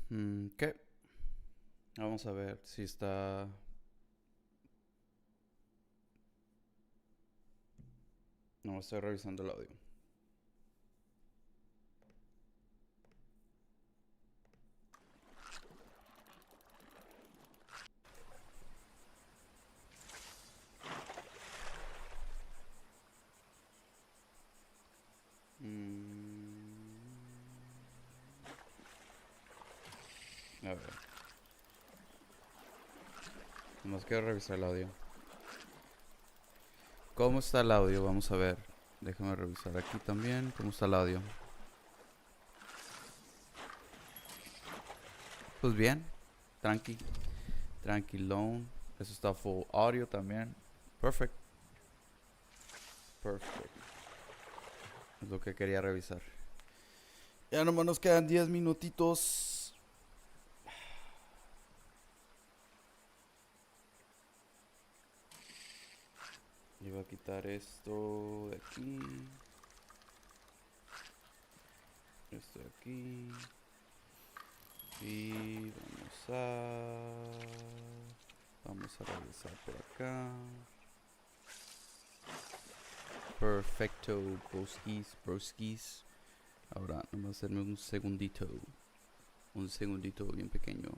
¿Qué? Vamos a ver si está... No, estoy revisando el audio. A ver. Nomás quiero revisar el audio. ¿Cómo está el audio? Vamos a ver. Déjame revisar aquí también. ¿Cómo está el audio? Pues bien. Tranqui. Tranquilón. Eso está full audio también. Perfect. Perfect. Es lo que quería revisar. Ya nomás nos quedan 10 minutitos. Y voy a quitar esto de aquí. Esto de aquí. Y vamos a revisar por acá. Perfecto, broskis. Ahora, vamos a hacerme un segundito. Un segundito bien pequeño.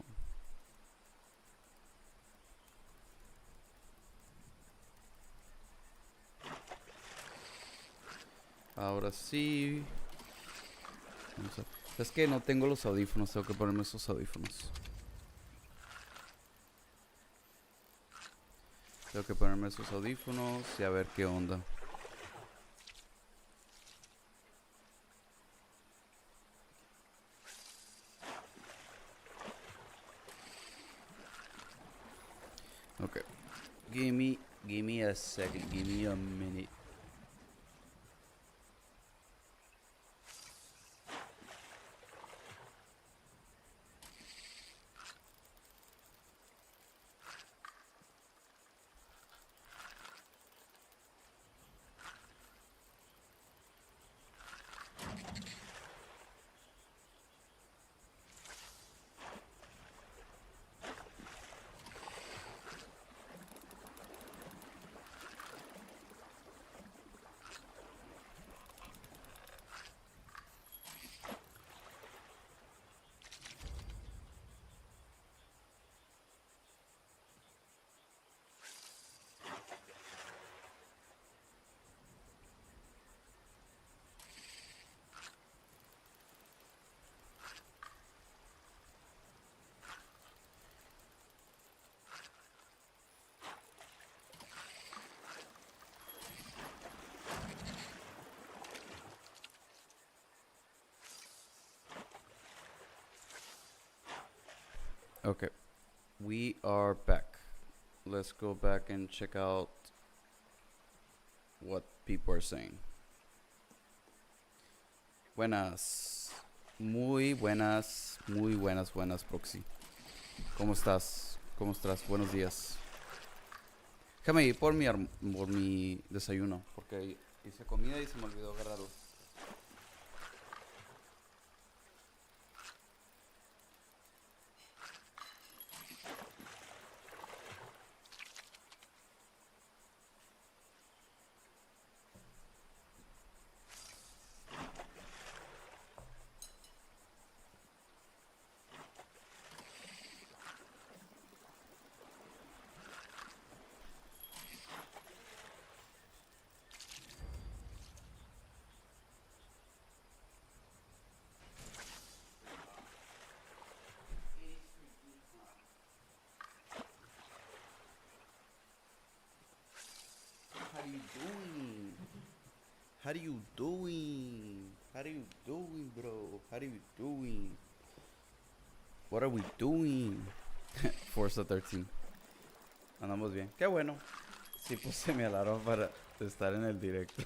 Ahora sí. Es que no tengo los audífonos, tengo que ponerme esos audífonos. Tengo que ponerme esos audífonos y a ver qué onda. Ok. Give me a second. Give me a minute. Okay. We are back. Let's go back and check out what people are saying. Buenas. Buenas, Proxy. ¿Cómo estás? ¿Cómo estás? Buenos días. Déjame ir por mi desayuno, porque hice comida y se me olvidó agarrarlo. How do you doing? How do you doing? How do you doing, bro? How do you doing? What are we doing? Forza 13. Andamos bien. Qué bueno. Sí puse mi alarma para estar en el directo.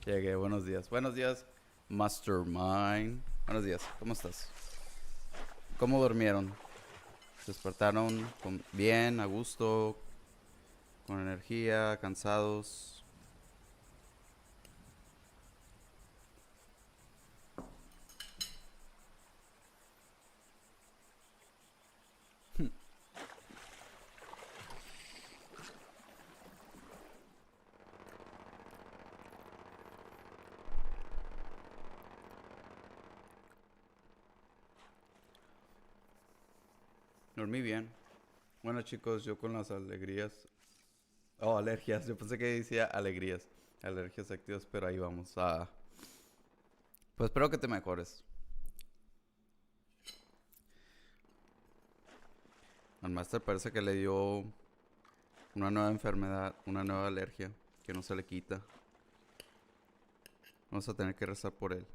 Llegué, buenos días. Buenos días, Mastermind. Buenos días, ¿cómo estás? ¿Cómo durmieron? ¿Despertaron bien, a gusto, con energía, cansados? Dormí bien. Bueno, chicos, yo con las alegrías. Oh, alergias. Yo pensé que decía alegrías. Alergias activas, pero ahí vamos. Pues espero que te mejores. Al máster parece que le dio una nueva enfermedad, una nueva alergia que no se le quita. Vamos a tener que rezar por él.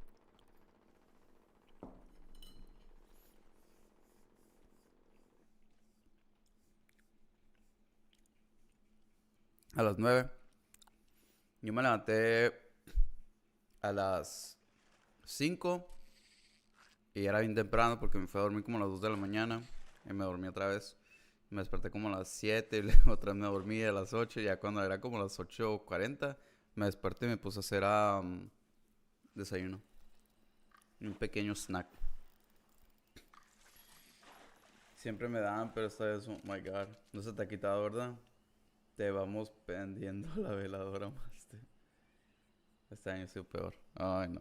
A las 9. Yo me levanté a las 5 y era bien temprano porque me fui a dormir como a las 2 de la mañana y me dormí otra vez. Me desperté como a las 7 y luego otra vez me dormí a las 8. Y ya cuando era como las 8:40 me desperté y me puse a hacer desayuno. Un pequeño snack. Siempre me dan, pero esta vez, oh my god, no se te ha quitado, ¿verdad? Te vamos pendiendo la veladora más. Este año ha sido peor. Ay, no.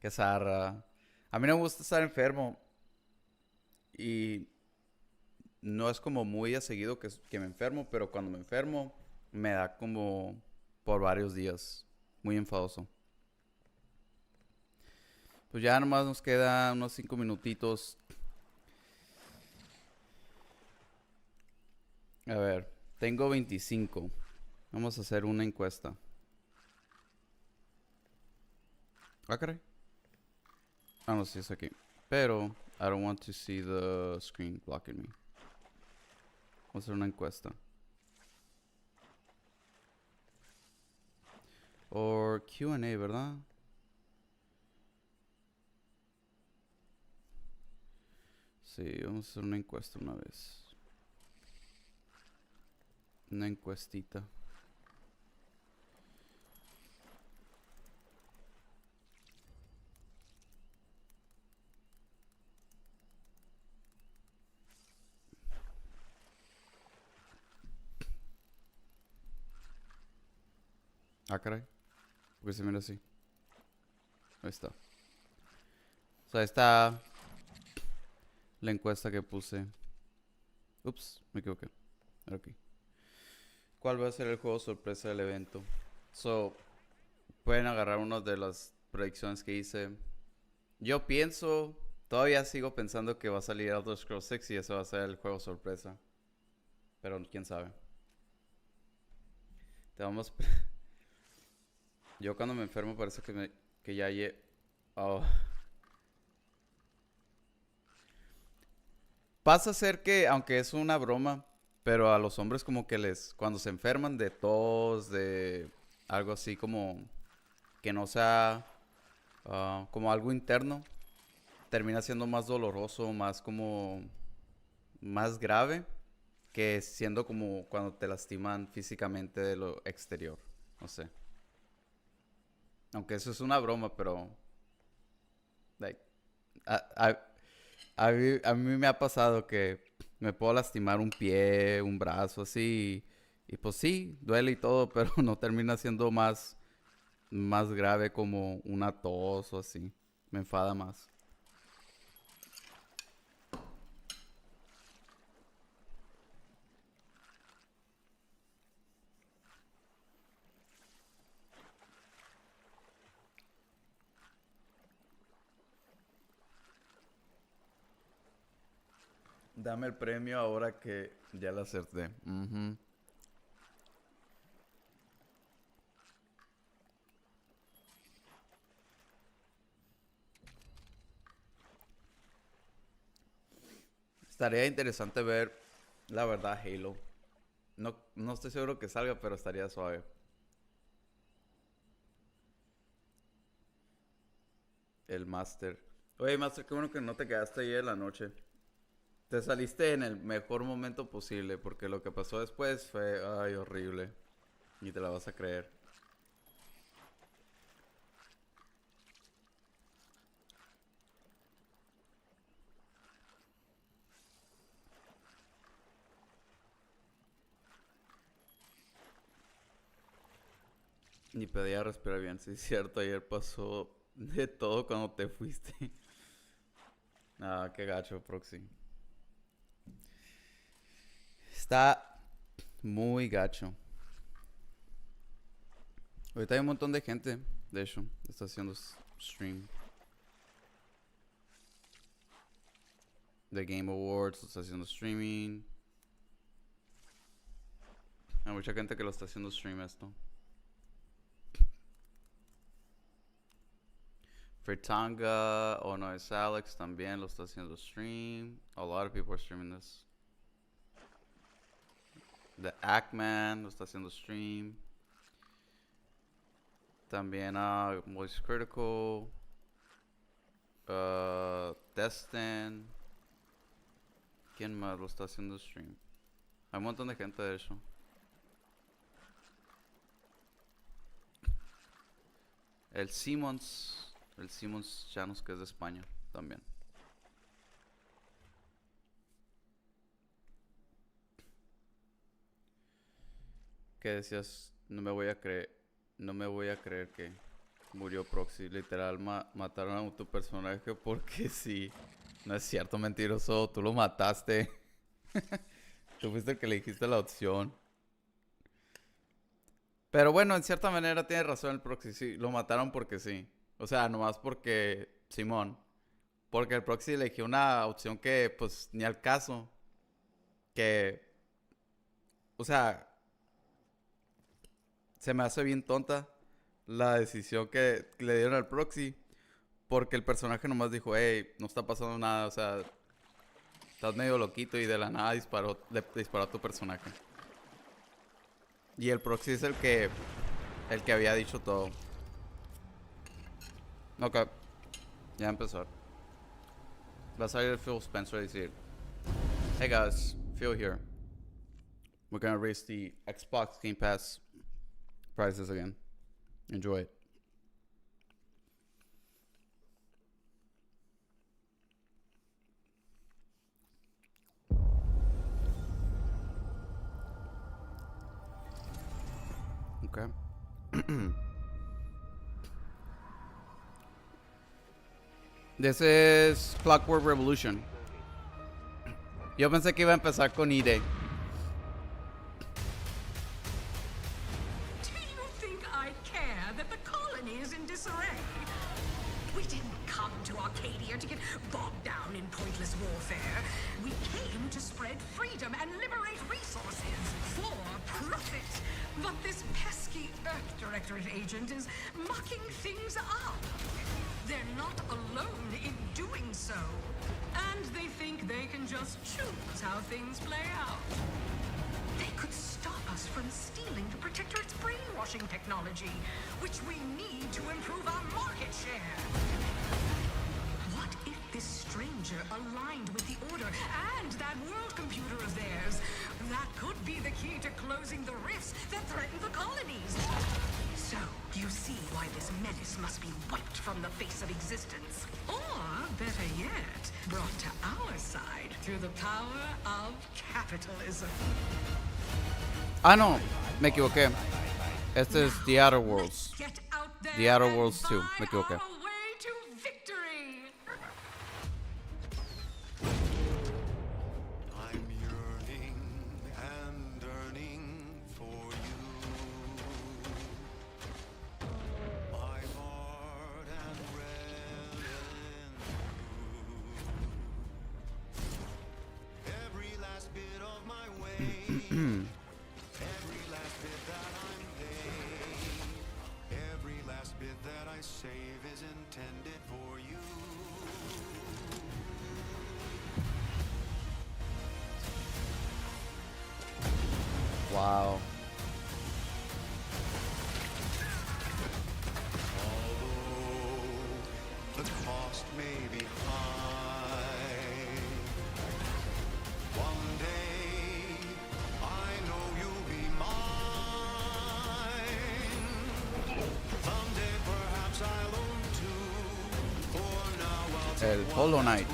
Qué zarra. A mí no me gusta estar enfermo. Y no es como muy a seguido que me enfermo, pero cuando me enfermo me da como por varios días. Muy enfadoso. Pues ya nomás nos queda unos 5 minutitos. A ver, tengo 25. Vamos a hacer una encuesta. Ah, caray. Ah, no, sí es aquí. Pero I don't want to see the screen blocking me. Vamos a hacer una encuesta. O Q&A, ¿verdad? Sí, vamos a hacer una encuesta una vez. Una encuestita. Ah, caray. Porque se mira así. Ahí está. O sea, ahí está la encuesta que puse. Ups, me equivoqué. Ok. ¿Cuál va a ser el juego sorpresa del evento? So, pueden agarrar una de las predicciones que hice. Yo pienso, todavía sigo pensando que va a salir Elder Scrolls 6 y eso va a ser el juego sorpresa. Pero quién sabe. Te vamos. Yo cuando me enfermo parece que ya oh. Pasa a ser que, aunque es una broma, pero a los hombres como que cuando se enferman de tos, de algo así como que no sea como algo interno, termina siendo más doloroso, más como, más grave que siendo como cuando te lastiman físicamente de lo exterior. No sé. Aunque eso es una broma, pero like, a, a- a mí me ha pasado que me puedo lastimar un pie, un brazo, así. Y pues sí, duele y todo, pero no termina siendo más grave como una tos o así. Me enfada más. Dame el premio ahora que ya la acerté. Ujú. Estaría interesante ver, la verdad, Halo. No, no estoy seguro que salga, pero estaría suave. El Master. Oye, Master, qué bueno que no te quedaste ayer en la noche. Te saliste en el mejor momento posible, porque lo que pasó después fue, ay, horrible. Ni te la vas a creer. Ni podía respirar bien, sí es cierto, ayer pasó de todo cuando te fuiste. Ah, qué gacho, Proxy. Está muy gacho. Ahorita hay un montón de gente, de hecho, está haciendo stream. The Game Awards está haciendo streaming. Hay mucha gente que lo está haciendo stream esto. Fritanga, oh no, es Alex también lo está haciendo stream. A lot of people are streaming this. The Ackman lo está haciendo stream. También Voice Critical. Destin. ¿Quién más lo está haciendo stream? Hay un montón de gente de eso. El Simons Chanos, que es de España también. ¿Qué decías? No me voy a creer que murió Proxy. Literal mataron a tu personaje porque sí. No es cierto, mentiroso. Tú lo mataste. Tú fuiste el que le dijiste la opción. Pero bueno, en cierta manera tiene razón el Proxy. Sí, lo mataron porque sí. O sea, nomás porque Simón. Porque el Proxy eligió una opción que, pues, ni al caso. Que, o sea, se me hace bien tonta la decisión que le dieron al Proxy. Porque el personaje nomás dijo, hey, no está pasando nada, o sea, estás medio loquito, y de la nada le disparó a tu personaje. Y el Proxy es el que había dicho todo. Ok, ya empezó. Va a salir Phil Spencer a decir, hey guys, Phil here. We're gonna raise the Xbox Game Pass prices again. Enjoy it. Okay. This is Clockwork Revolution. Yo pensé que iba a empezar con ID. Do you think I care that the colony is in disarray? We didn't come to Arcadia to get bogged down in pointless warfare. We came to spread freedom and liberate resources for profit. But this pesky Earth Directorate agent is mucking things up. They're not alone in doing so. And they think they can just choose how things play out. They could stop us from stealing the Protectorate's brainwashing technology, which we need to improve our market share. What if this stranger aligned with the Order and that world computer of theirs? That could be the key to closing the rifts that threaten the colonies. So, you see why this menace must be wiped from the face of existence. Or, better yet, brought to our side through the power of capitalism. Ah, no, me equivoqué. Este es The Outer Worlds. The Outer Worlds 2, me equivoqué. Wow. Although the cost may be high, one day I know you'll be mine. Someday perhaps I'll own too. For now I'll take El Hollow Knight.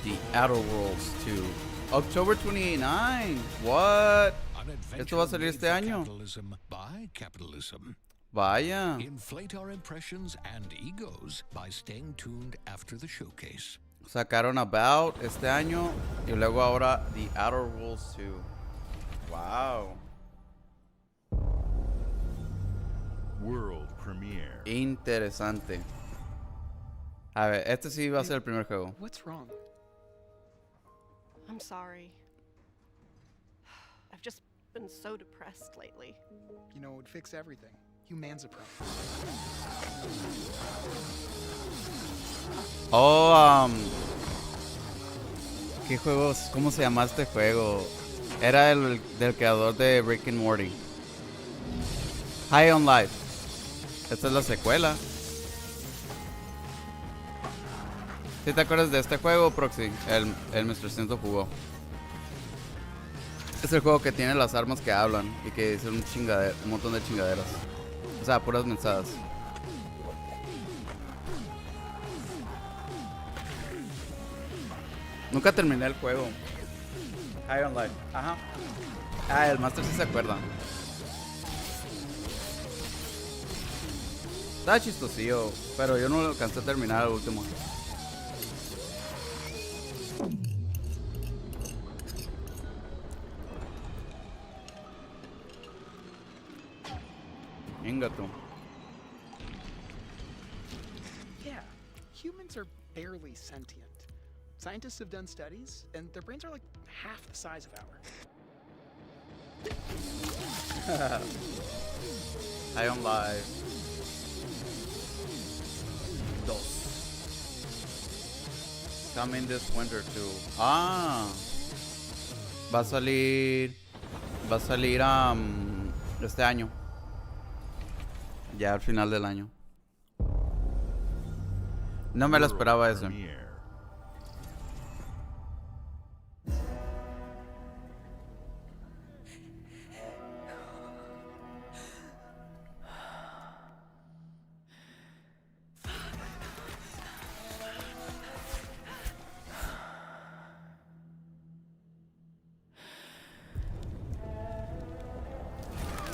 The Outer Worlds 2. October 29. What? Esto va a salir este año. Capitalism by capitalism. Vaya. Inflate our impressions and egos by staying tuned after the showcase. Sacaron About este año y luego ahora The Outer Worlds 2. Wow. World premiere. Interesante. A ver, este sí va a ser el primer juego. What's wrong? I'm sorry. I've just been so depressed lately. You know, it would fix everything. Humanzapron. Oh, ¿qué juegos? ¿Cómo se llama este juego? Era el del creador de Rick and Morty. High on Life. Esta es la secuela. ¿Sí te acuerdas de este juego, Proxy? El Mr. Cinto jugó. Es el juego que tiene las armas que hablan y que dicen un montón de chingaderas. O sea, puras mensadas. Nunca terminé el juego. High on Life. Ajá. Ah, el Master sí se acuerda. Está chistosillo, pero yo no lo alcancé a terminar al último. Venga tú. Yeah, humans are barely sentient. Scientists have done studies, and their brains are like half the size of ours. High on Life 2. Coming this winter too. Ah. Va a salir este año. Ya al final del año. No me lo esperaba eso. Premiere.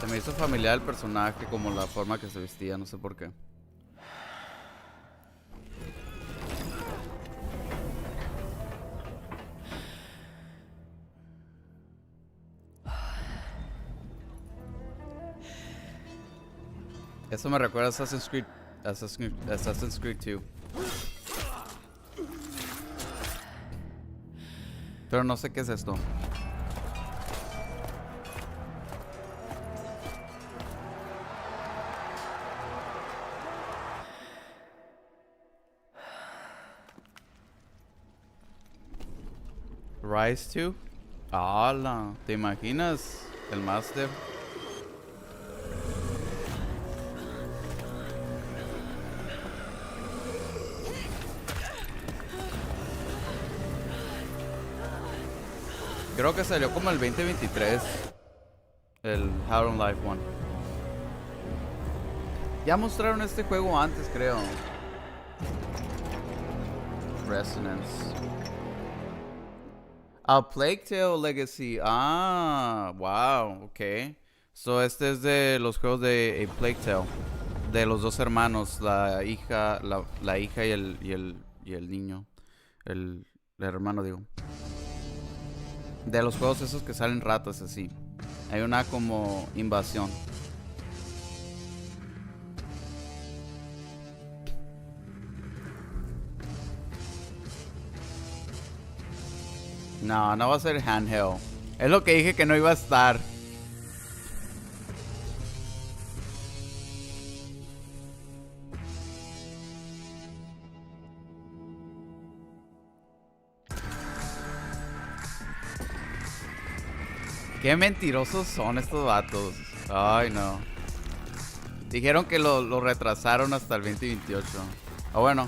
Se me hizo familiar el personaje, como la forma que se vestía, no sé por qué. Eso me recuerda a Assassin's Creed 2. Pero no sé qué es esto. Rise 2. ¡Hala! ¿Te imaginas? El Master. Creo que salió como el 2023. El How on Life 1. Ya mostraron este juego antes, creo. Resonance. A Plague Tale Legacy. Ah, wow, ok. So este es de los juegos de A Plague Tale. De los dos hermanos, la hija y el niño. El hermano, digo. De los juegos esos que salen ratas así. Hay una como invasión. No, no va a ser handheld. Es lo que dije que no iba a estar. Qué mentirosos son estos vatos. Ay, no. Dijeron que lo retrasaron hasta el 2028. O bueno,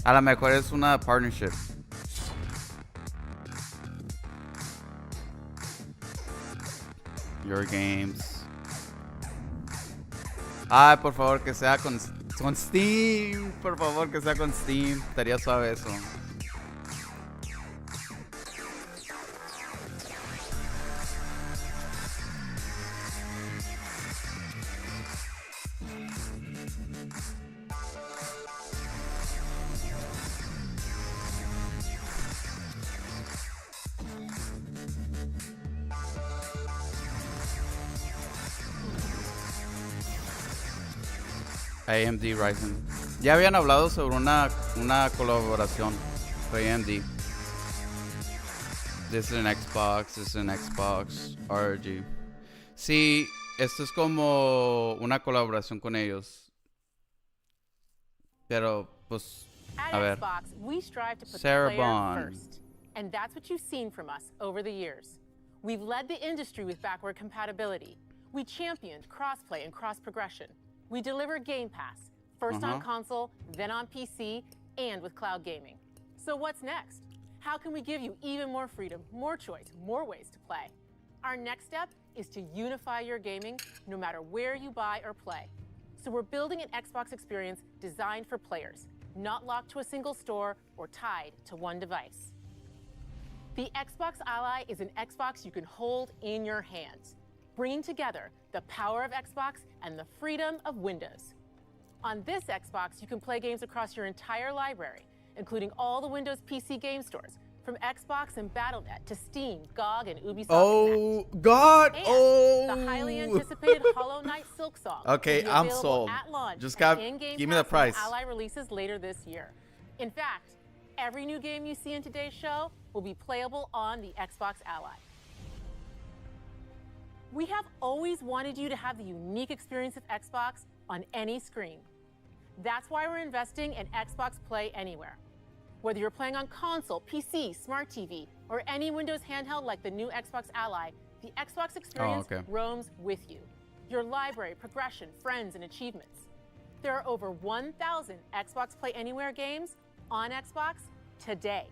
a lo mejor es una partnership. Your Games. Ay, por favor, que sea con Steam. Por favor, que sea con Steam. Estaría suave eso. AMD Ryzen. Ya habían hablado sobre una colaboración con AMD. This is an Xbox, this is an Xbox RG. Sí, esto es como una colaboración con ellos. Pero, pues, a ver. At Xbox, we strive to put Sarah the player Bond. first. And that's what you've seen from us over the years. We've led the industry with backward compatibility. We championed crossplay and cross-progression. We deliver Game Pass, first on console, then on PC, and with cloud gaming. So what's next? How can we give you even more freedom, more choice, more ways to play? Our next step is to unify your gaming no matter where you buy or play. So we're building an Xbox experience designed for players, not locked to a single store or tied to one device. The Xbox Ally is an Xbox you can hold in your hands, bringing together the power of Xbox and the freedom of Windows. On this Xbox, you can play games across your entire library, including all the Windows PC game stores, from Xbox and Battle.net to Steam, GOG, and Ubisoft Oh, Connect. God. And the highly anticipated Hollow Knight Silksong Okay, will be I'm available sold. at launch Just and got- in Game give me the Pass when price. Ally releases later this year. In fact, every new game you see in today's show will be playable on the Xbox Ally. We have always wanted you to have the unique experience of Xbox on any screen. That's why we're investing in Xbox Play Anywhere. Whether you're playing on console, PC, smart TV, or any Windows handheld like the new Xbox Ally, the Xbox experience roams with you. Your library, progression, friends, and achievements. There are over 1,000 Xbox Play Anywhere games on Xbox today.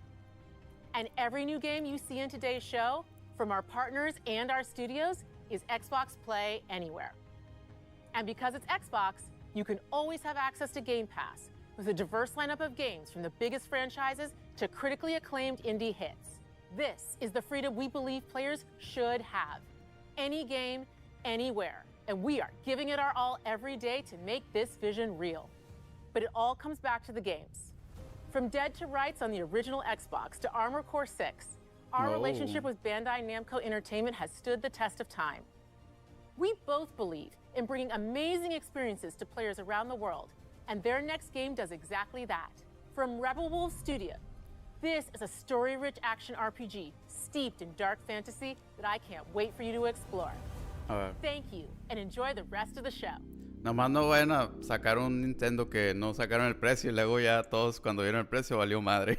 And every new game you see in today's show, from our partners and our studios, is Xbox Play Anywhere. And because it's Xbox, you can always have access to Game Pass with a diverse lineup of games from the biggest franchises to critically acclaimed indie hits. This is the freedom we believe players should have. Any game, anywhere. And we are giving it our all every day to make this vision real. But it all comes back to the games. From Dead to Rights on the original Xbox to Armored Core 6, our relationship with Bandai Namco Entertainment has stood the test of time. We both believe in bringing amazing experiences to players around the world, and their next game does exactly that. From Rebel Wolves Studio, this is a story-rich action RPG steeped in dark fantasy that I can't wait for you to explore. Thank you, and enjoy the rest of the show. Nomás no vayan a sacar un Nintendo que no sacaron el precio y luego ya todos cuando vieron el precio valió madre.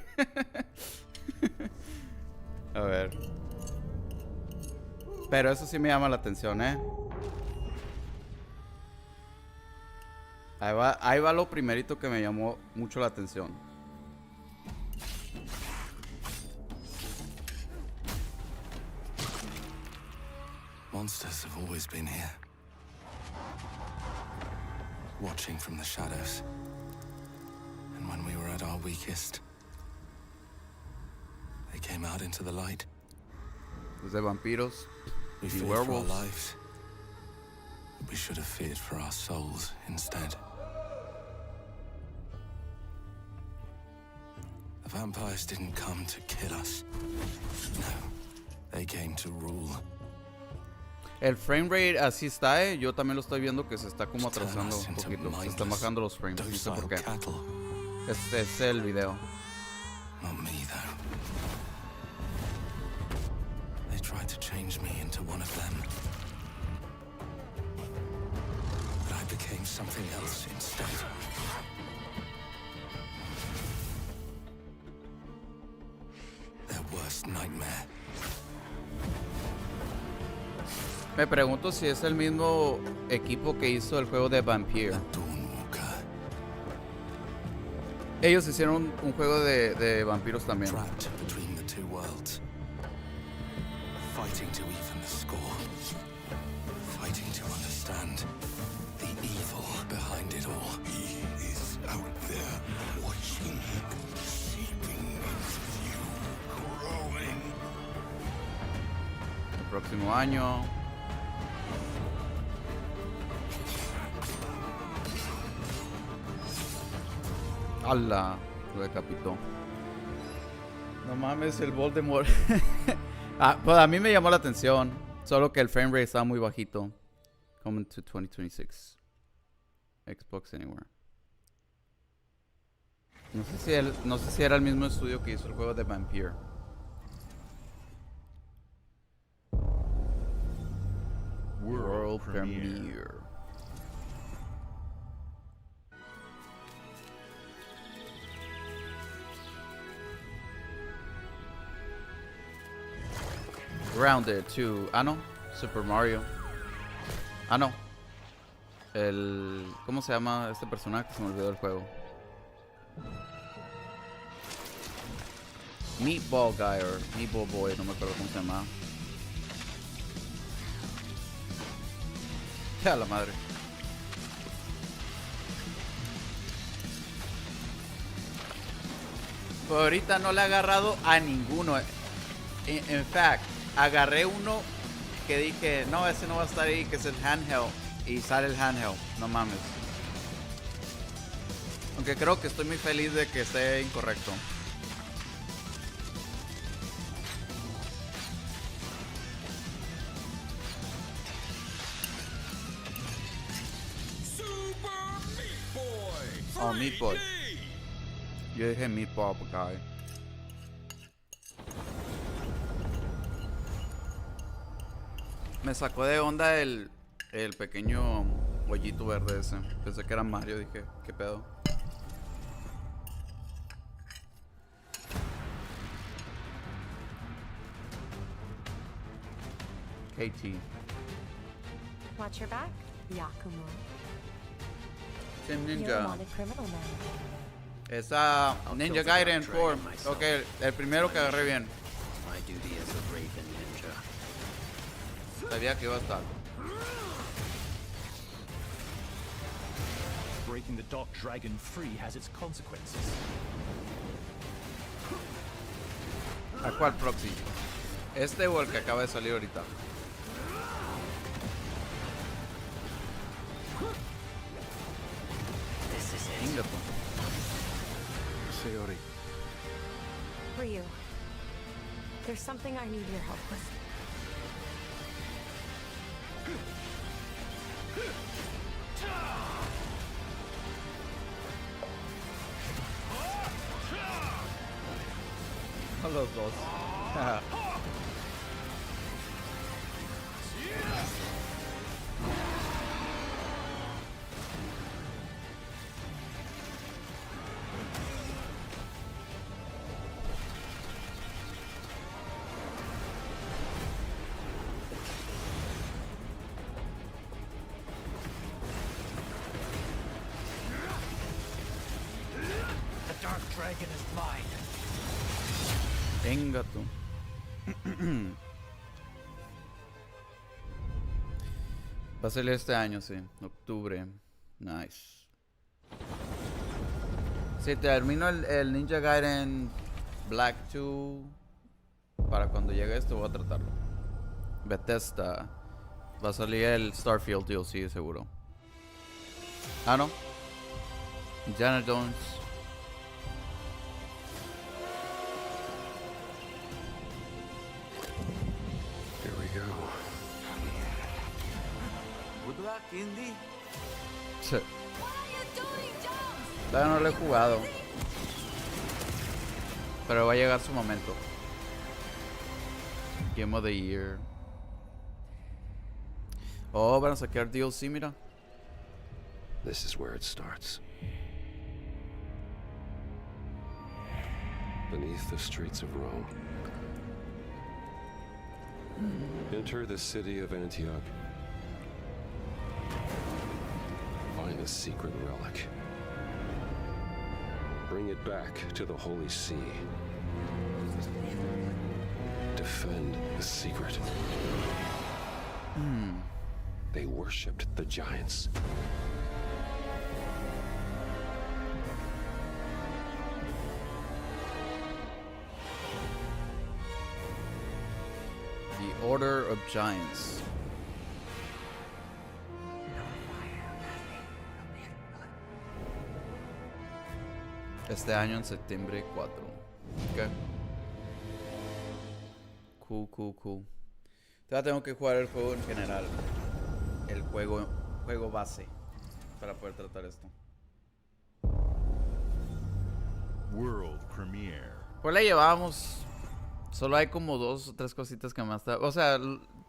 A ver. Pero eso sí me llama la atención, ¿eh? Ahí va lo primerito que me llamó mucho la atención. Monsters have always been here, watching from the shadows. And when we were at our weakest, they came out into the light. Desde vampiros We y feared for our werewolves. lives, but we should have feared for our souls instead. The vampires didn't come to kill us. No, they came to rule. El frame rate así está, ¿eh? Yo también lo estoy viendo que se está como Turn atrasando us un into poquito. Se están mindless, bajando los frames. No sé por docile qué. cattle. Este es el video. Not me, though. They tried to change me into one of them. But I became something else instead. Their worst nightmare. Me pregunto si es el mismo equipo que hizo el juego de Vampire. A Dawnwalker, Ellos hicieron un juego de vampiros también. trapped between the two worlds. Fighting to even the score. Fighting to understand the evil behind it all. He is out there watching, seeping into you, growing. El próximo año. ¡Hala! Lo decapitó. No mames, el Voldemort. Pues a mí me llamó la atención. Solo que el frame rate está muy bajito. Coming to 2026. Xbox Anywhere. No sé si era el mismo estudio que hizo el juego de Vampire. World Premiere. Grounded 2. Ah, no. Super Mario. Ah, no. ¿Cómo se llama este personaje? Se me olvidó el juego. Meatball Guy o Meatball Boy, no me acuerdo cómo se llama. Ya la madre. Pues ahorita no le he agarrado a ninguno. En fact, agarré uno que dije, no, ese no va a estar ahí, que es el handheld. Y sale el handheld, no mames. Aunque creo que estoy muy feliz de que esté incorrecto. Oh, Meat Boy. Yo dije Meatball Guy. Me sacó de onda el pequeño huellito verde ese. Pensé que era Mario, dije, ¿qué pedo? KT. Watch your back, Yakumo. Team You're a Ninja. wanted criminal now. Esa Ninja Gaiden 4. Ok, el primero que agarré bien. My duty as a Raven Ninja. Sabía que iba a estar. Breaking the Dark Dragon free has its consequences. ¿A cuál proxy? ¿Este o el que acaba de salir ahorita? This is it. Ingato. Sayori. Ryu, there's something I need your help with. A los dos. The Dark Dragon is mine. Venga tú. Va a salir este año, sí. Octubre. Nice. Si termino el Ninja Gaiden Black 2, para cuando llegue esto voy a tratarlo. Bethesda. Va a salir el Starfield DLC seguro. Ah, no. Indiana Jones. Here we go. Good luck, Indy. Todavía no lo he jugado. Pero va a llegar su momento. Game of the Year. Oh, van a sacar DLC, mira. This is where it starts. Beneath the streets of Rome. Enter the city of Antioch. Find a secret relic. Bring it back to the Holy See. Defend the secret. They worshipped the giants. The Order of Giants. Este año en septiembre 4. Ok. Cool. Todavía tengo que jugar el juego en general. El juego base. para poder tratar esto. World premiere. Pues la llevábamos. Solo hay como 2 o 3 cositas que más está. O sea,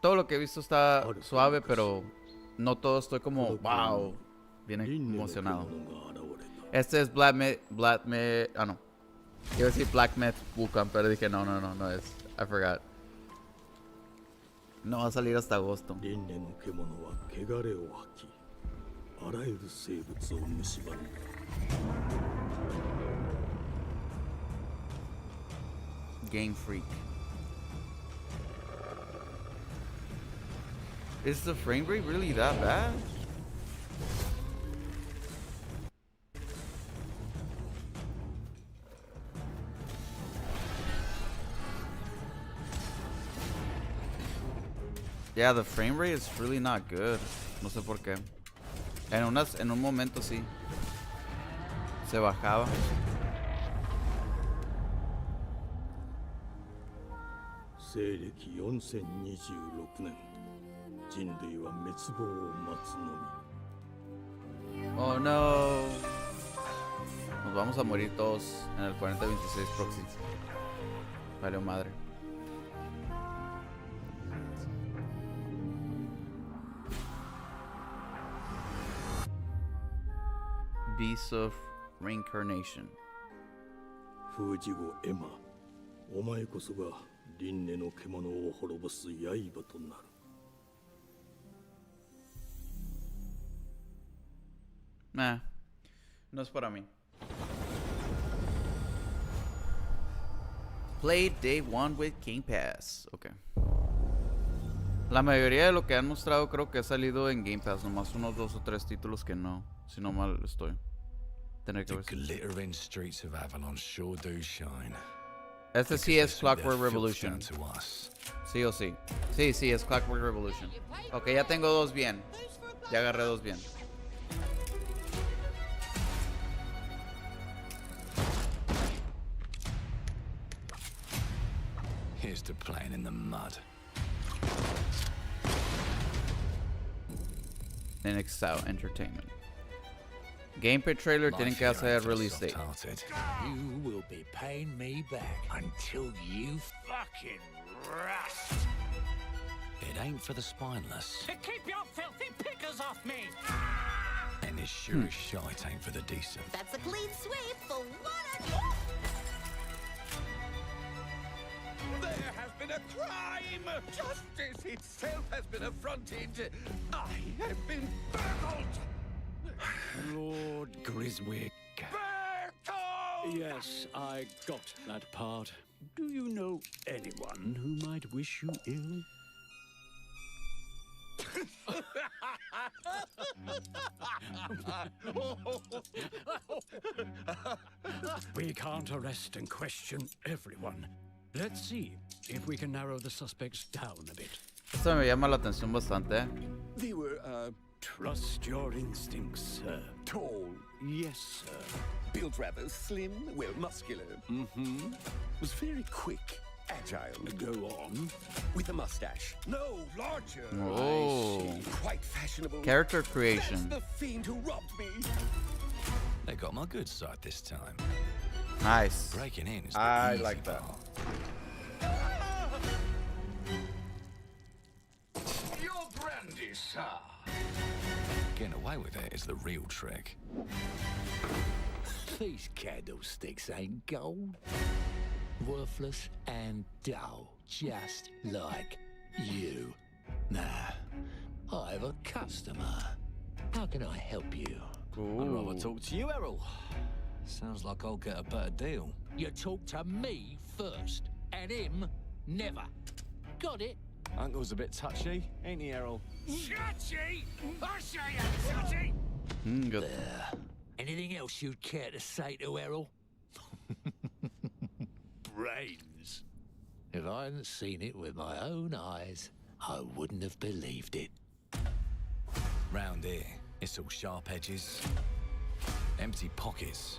todo lo que he visto está suave, pero no todo estoy como wow, bien emocionado. Este es Black Myth. Ah, no. Iba a decir Black Myth Wukong, pero dije no es. I forgot. No va a salir hasta agosto. Game Freak. Is the frame rate really that bad? Yeah, the frame rate is really not good. No sé por qué. En un momento sí. Se bajaba. Oh no. Nos vamos a morir todos en el 4026 proxy. Vale, madre. Beast of Reincarnation. Fujigo Emma, お前こそが輪廻の獣を滅ぼす刃となる。Nah, no es para mí. Play Day 1 with Game Pass. Okay. La mayoría de lo que han mostrado creo que ha salido en Game Pass. Nomás unos 2 o 3 títulos que no. Si no mal estoy. Tener que ver. The glittering streets of Avalon sure do shine. Este sí es Clockwork Revolution. Sí o sí. Sí, es Clockwork Revolution. Ok, ya tengo 2 bien. Ya agarré 2 bien. Here's to playing in the mud. En Exile Entertainment. Gameplay trailer tienen que hacer release date. You will be paying me back until you fucking rust. It ain't for the spineless. To keep your filthy pickers off me! And it's sure as shite ain't for the decent. That's a clean sweep for what There has been a crime! Justice itself has been affronted! I have been burgled! Lord Griswick. Bertolt! Yes, I got that part. Do you know anyone who might wish you ill? We can't arrest and question everyone. Let's see if we can narrow the suspects down a bit. Esto me llama la atención bastante. They were, Trust your instincts, sir. tall. Yes, sir. Built rather slim, well, muscular. Mm-hmm. Was very quick, agile. Go on. With a mustache. No, larger. Oh. I see. Quite fashionable. Character creation. That's the fiend who robbed me. They got my good side this time. Nice. Breaking in is the I easy like that. part. Your brandy, sir. Getting away with it is the real trick. These candlesticks ain't gold. Worthless and dull, just like you. Nah, I have a customer. How can I help you? I'd rather talk to you, Errol. Sounds like I'll get a better deal. You talk to me first, and him never. Got it? Uncle's a bit touchy, ain't he, Errol? Touchy? I say I'm touchy! Good. Anything else you'd care to say to Errol? Brains. If I hadn't seen it with my own eyes, I wouldn't have believed it. Round here, it's all sharp edges, empty pockets,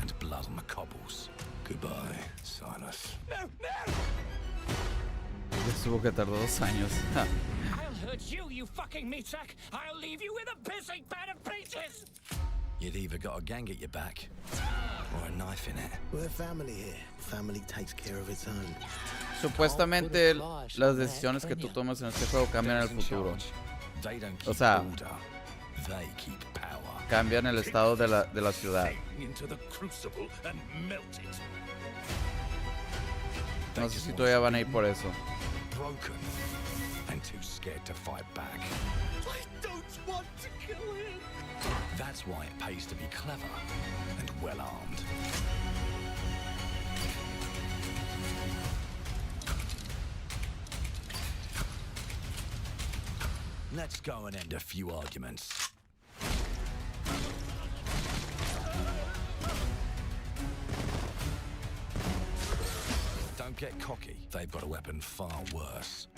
and blood on the cobbles. Goodbye, Silas. No, no! Estuvo que tardó 2 años. I'll it's you fucking meatsack, I'll leave you with a pissing bed of pieces! You'd either got a gang at your back, or a knife in it. We're family here. Family takes care of its own. Supuestamente las decisiones que tú tomas en este juego cambian el futuro. O sea, cambian el estado de la ciudad. No sé si todavía van a ir por eso. Broken and too scared to fight back. I don't want to kill him. That's why it pays to be clever and well armed. Let's go and end a few arguments. Don't get cocky. They've got a weapon far worse.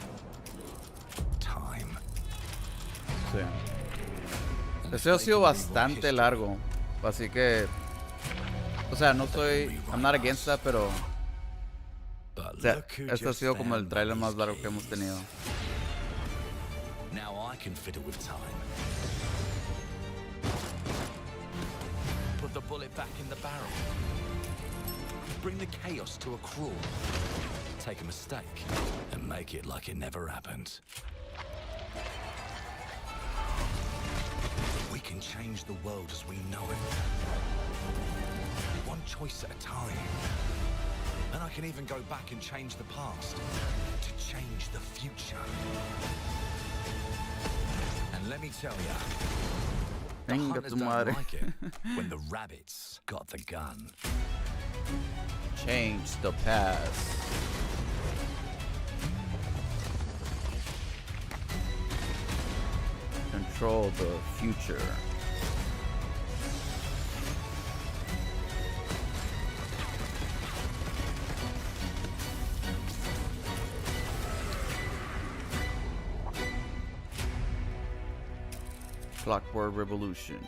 Time. Sí. Este ha sido bastante largo, así que, o sea, no soy, I'm not against that, pero, o sea, este ha sido como el trailer más largo que hemos tenido. Now I can fiddle with time. Put the bullet back in the barrel. Bring the chaos to a crawl. Take a mistake and make it like it never happened. We can change the world as we know it. One choice at a time. And I can even go back and change the past to change the future. And let me tell ya, the hunters don't like it when the rabbits got the gun. Change the past. Control the future. Clockwork Revolution.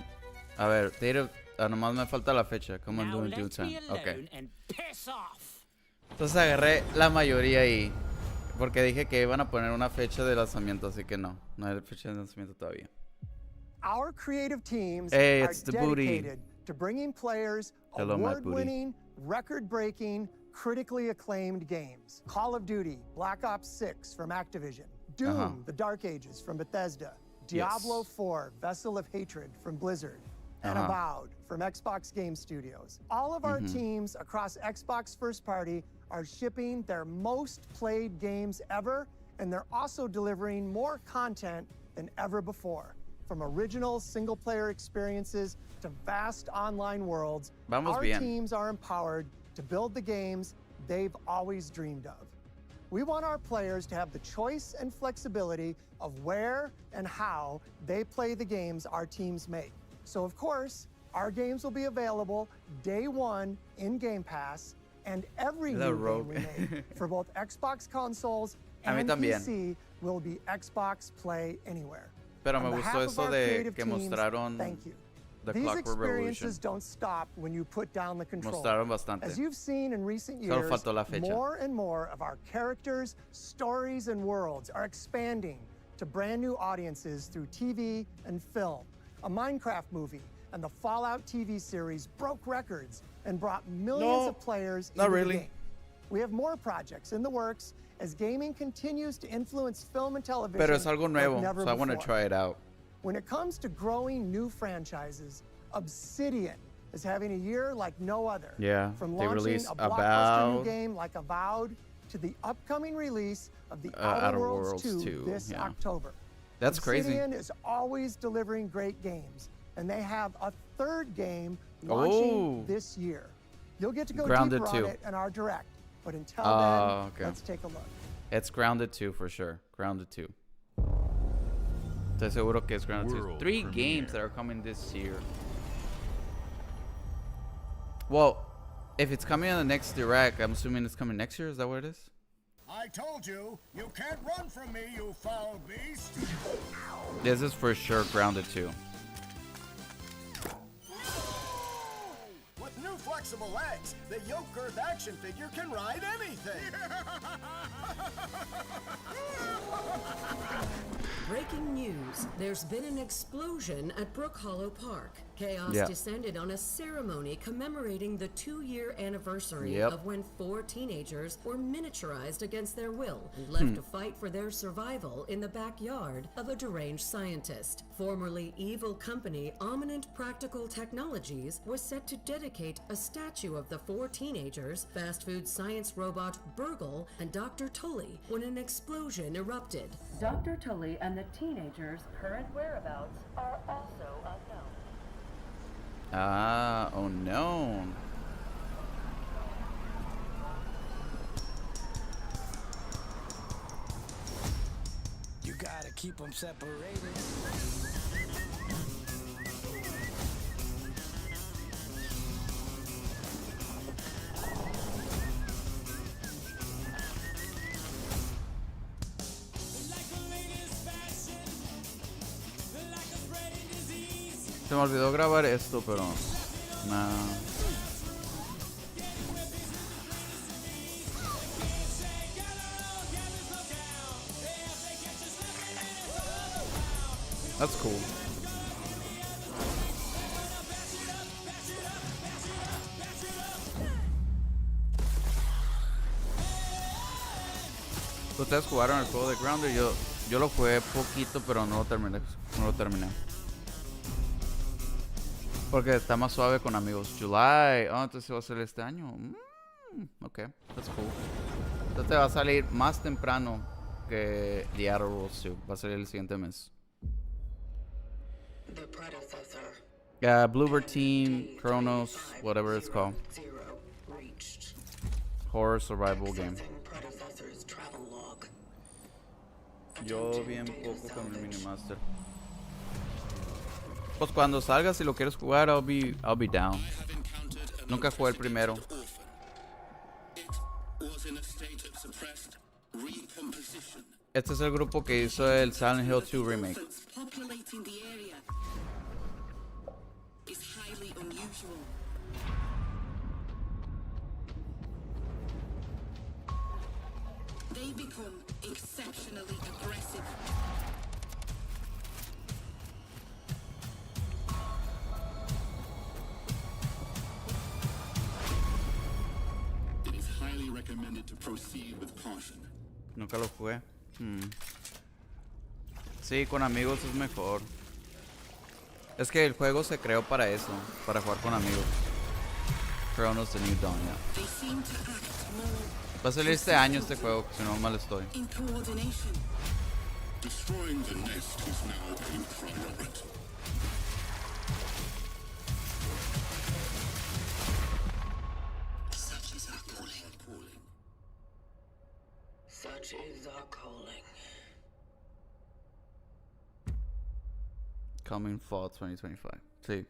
A ver, nomás me falta la fecha. Come on, doing due time. Okay. Entonces agarré la mayoría ahí. Porque dije que iban a poner una fecha de lanzamiento, así que no hay fecha de lanzamiento todavía. Our creative teams hey, are it's the booty. dedicated to bringing players award-winning, record-breaking, critically acclaimed games. Call of Duty, Black Ops 6 from Activision, Doom, The Dark Ages from Bethesda, Diablo 4, Vessel of Hatred from Blizzard, and Avowed from Xbox Game Studios. All of our teams across Xbox First Party are shipping their most played games ever, and they're also delivering more content than ever before. From original single-player experiences to vast online worlds, our teams are empowered to build the games they've always dreamed of. We want our players to have the choice and flexibility of where and how they play the games our teams make. So, of course, our games will be available day one in Game Pass, and every new game we make for both Xbox consoles and PC will be Xbox Play Anywhere. Pero me gustó eso de que mostraron The These experiences don't stop when you put down the control. Mostraron bastante. As you've seen in recent years, Solo faltó la fecha. more and more of our characters, stories, and worlds are expanding to brand new audiences through TV and film. A Minecraft movie and the Fallout TV series broke records and brought millions of players into the game. We have more projects in the works as gaming continues to influence film and television. Pero es algo nuevo, like so I want to try it out. When it comes to growing new franchises, Obsidian is having a year like no other. Yeah, From they launching released a blockbuster new Avowed. game like Avowed to the upcoming release of the Outer Worlds 2 this October. That's crazy. Obsidian is always delivering great games, and they have a third game launching this year. You'll get to go Grounded deeper 2. on it in our direct, but until then, let's take a look. It's Grounded 2 for sure. Grounded 2. Estoy seguro que es Grounded 2. 3 games that are coming this year. Well, if it's coming on the next direct, I'm assuming it's coming next year. Is that what it is? I told you, you can't run from me, you foul beast. This is for sure Grounded 2. With new flexible legs, the yoke girth action figure can ride anything. Break Breaking news. There's been an explosion at Brook Hollow Park. Chaos descended on a ceremony commemorating the 2-year anniversary of when 4 teenagers were miniaturized against their will and left to fight for their survival in the backyard of a deranged scientist. Formerly evil company Ominent Practical Technologies was set to dedicate a statue of the 4 teenagers, fast food science robot Burgle, and Dr. Tully when an explosion erupted. Dr. Tully and the teenagers' current whereabouts are also unknown. Ah, unknown. You gotta keep them separated. Se me olvidó grabar esto, pero nah. That's cool. ¿Ustedes jugaron el juego de Grounder? Yo lo jugué poquito, pero no lo terminé. Porque está más suave con amigos. July. Oh, entonces va a ser este año. Ok, that's cool. Entonces va a salir más temprano que The Outer Worlds 2. Va a salir el siguiente mes. Bluebird Team, Chronos, whatever it's called. Horror survival game. Yo bien poco con el Minimaster. Pues cuando salga, si lo quieres jugar, I'll be down. Nunca jugué el primero. Este es el grupo que hizo el Silent Hill 2 remake. They become exceptionally aggressive. It is highly recommended to proceed with caution. Nunca lo jugué. Sí, con amigos es mejor. Es que el juego se creó para eso, para jugar con amigos. Chronos The New Dawn, Va a salir este año este juego, si no mal estoy. Destroying the nest is now a priority. Such is our calling. Such is our calling. Coming Fall 2025. Sí. Va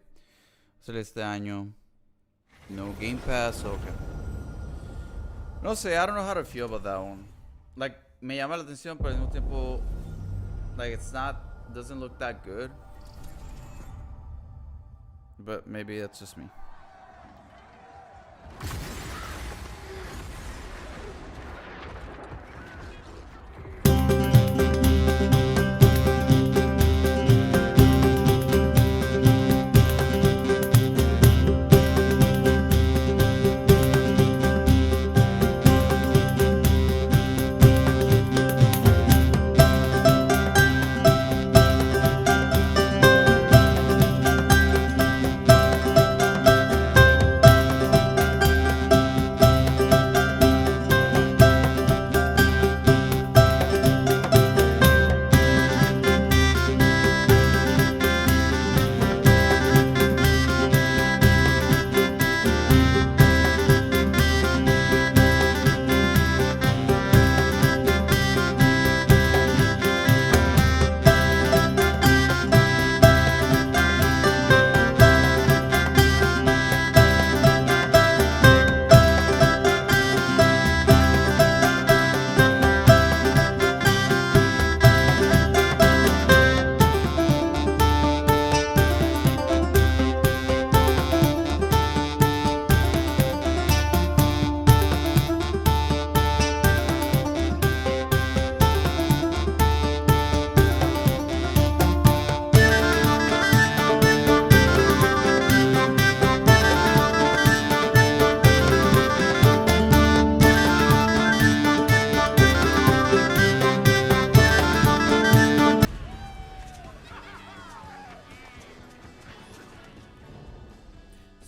a salir este año. No Game Pass, okay. No sé, I don't know how to feel about that one. Like, me llama la atención, pero al mismo tiempo, like, doesn't look that good. But maybe that's just me.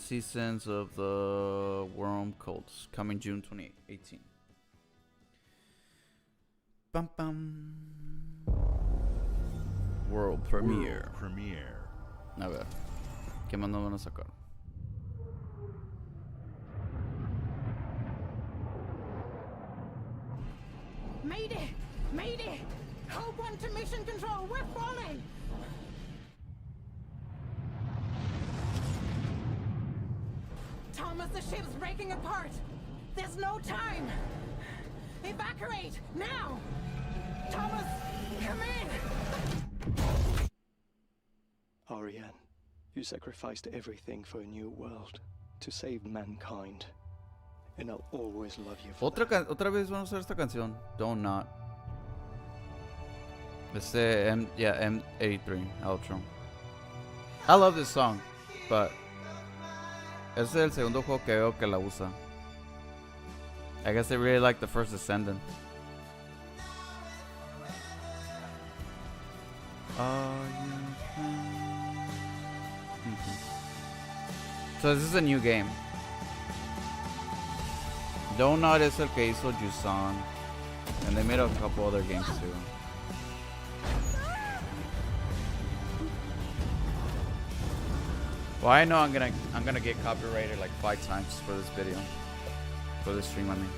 seasons of the Worm Cults coming June 2018. Bum, bum. World Premiere. A ver, ¿qué más nos van a sacar? Mayday! Mayday! Code 1 to mission control, we're falling! Thomas, the ship's breaking apart! There's no time! Evacuate! Now! Thomas, come in! Ariane, you sacrificed everything for a new world, to save mankind. And I'll always love you for Otra vez vamos a usar esta canción. Don't Not. M83 outro. I love this song, but este es el segundo juego que veo que la usa. I guess they really like the first Descendant. So this is a new game. Don't Not es el que hizo Jusan, and they made a couple other games too. Well, I know I'm gonna get copyrighted like 5 times for this video, for this stream. I mean.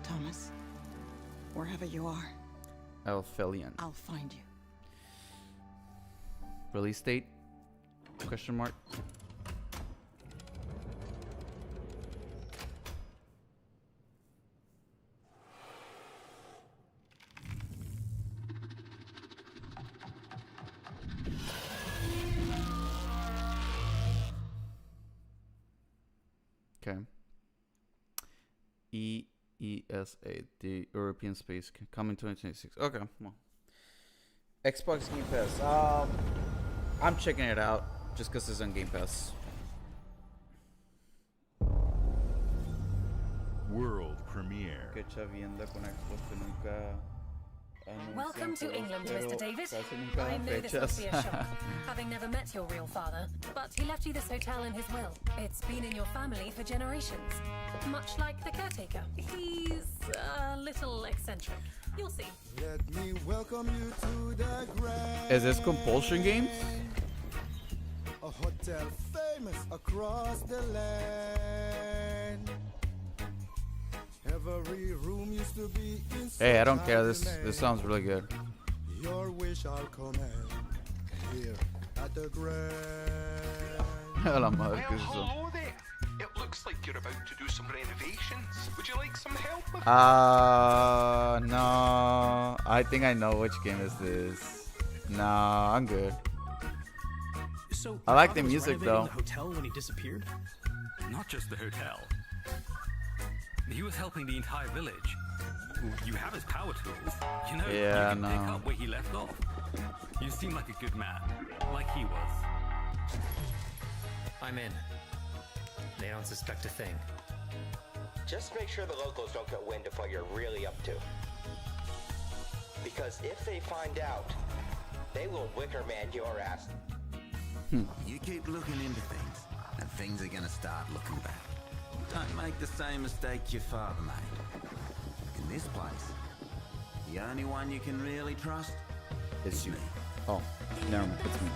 Thomas, wherever you are, Elfelian. I'll find you. Release date? Question mark. Okay. EESA, the European Space, coming 2026. Okay, well. Xbox Game Pass. I'm checking it out just because it's on Game Pass. World premiere. Que chavienda con Xbox que nunca. Welcome to England, Mr. David. Casi nunca I dan know this must be a fechas. shock, having never met your real father, but he left you this hotel in his will. It's been in your family for generations, much like the caretaker. He's a little eccentric. You'll see. Let me welcome you to the grand. Is this Compulsion Games? A hotel famous across the land. Every room used to be in. Hey, I don't care. This sounds really good. Your wish I'll command here at the grand. La madre, ¿qué es eso? Hello there. It looks like you're about to do some renovations. Would you like some help with No. I think I know which game is this. No, I'm good. So I like the was music renovating though. The hotel when he disappeared? Not just the hotel. He was helping the entire village. You have his power tools. You know, Yeah, you can pick no. up where he left off. You seem like a good man, like he was. I'm in. They don't suspect a thing. Just make sure the locals don't get wind of what you're really up to. Because if they find out, they will Wickerman your ass. You keep looking into things, and things are gonna start looking bad. Don't make the same mistake your father made. In this place, the only one you can really trust It's you. Oh, never mind. It's me.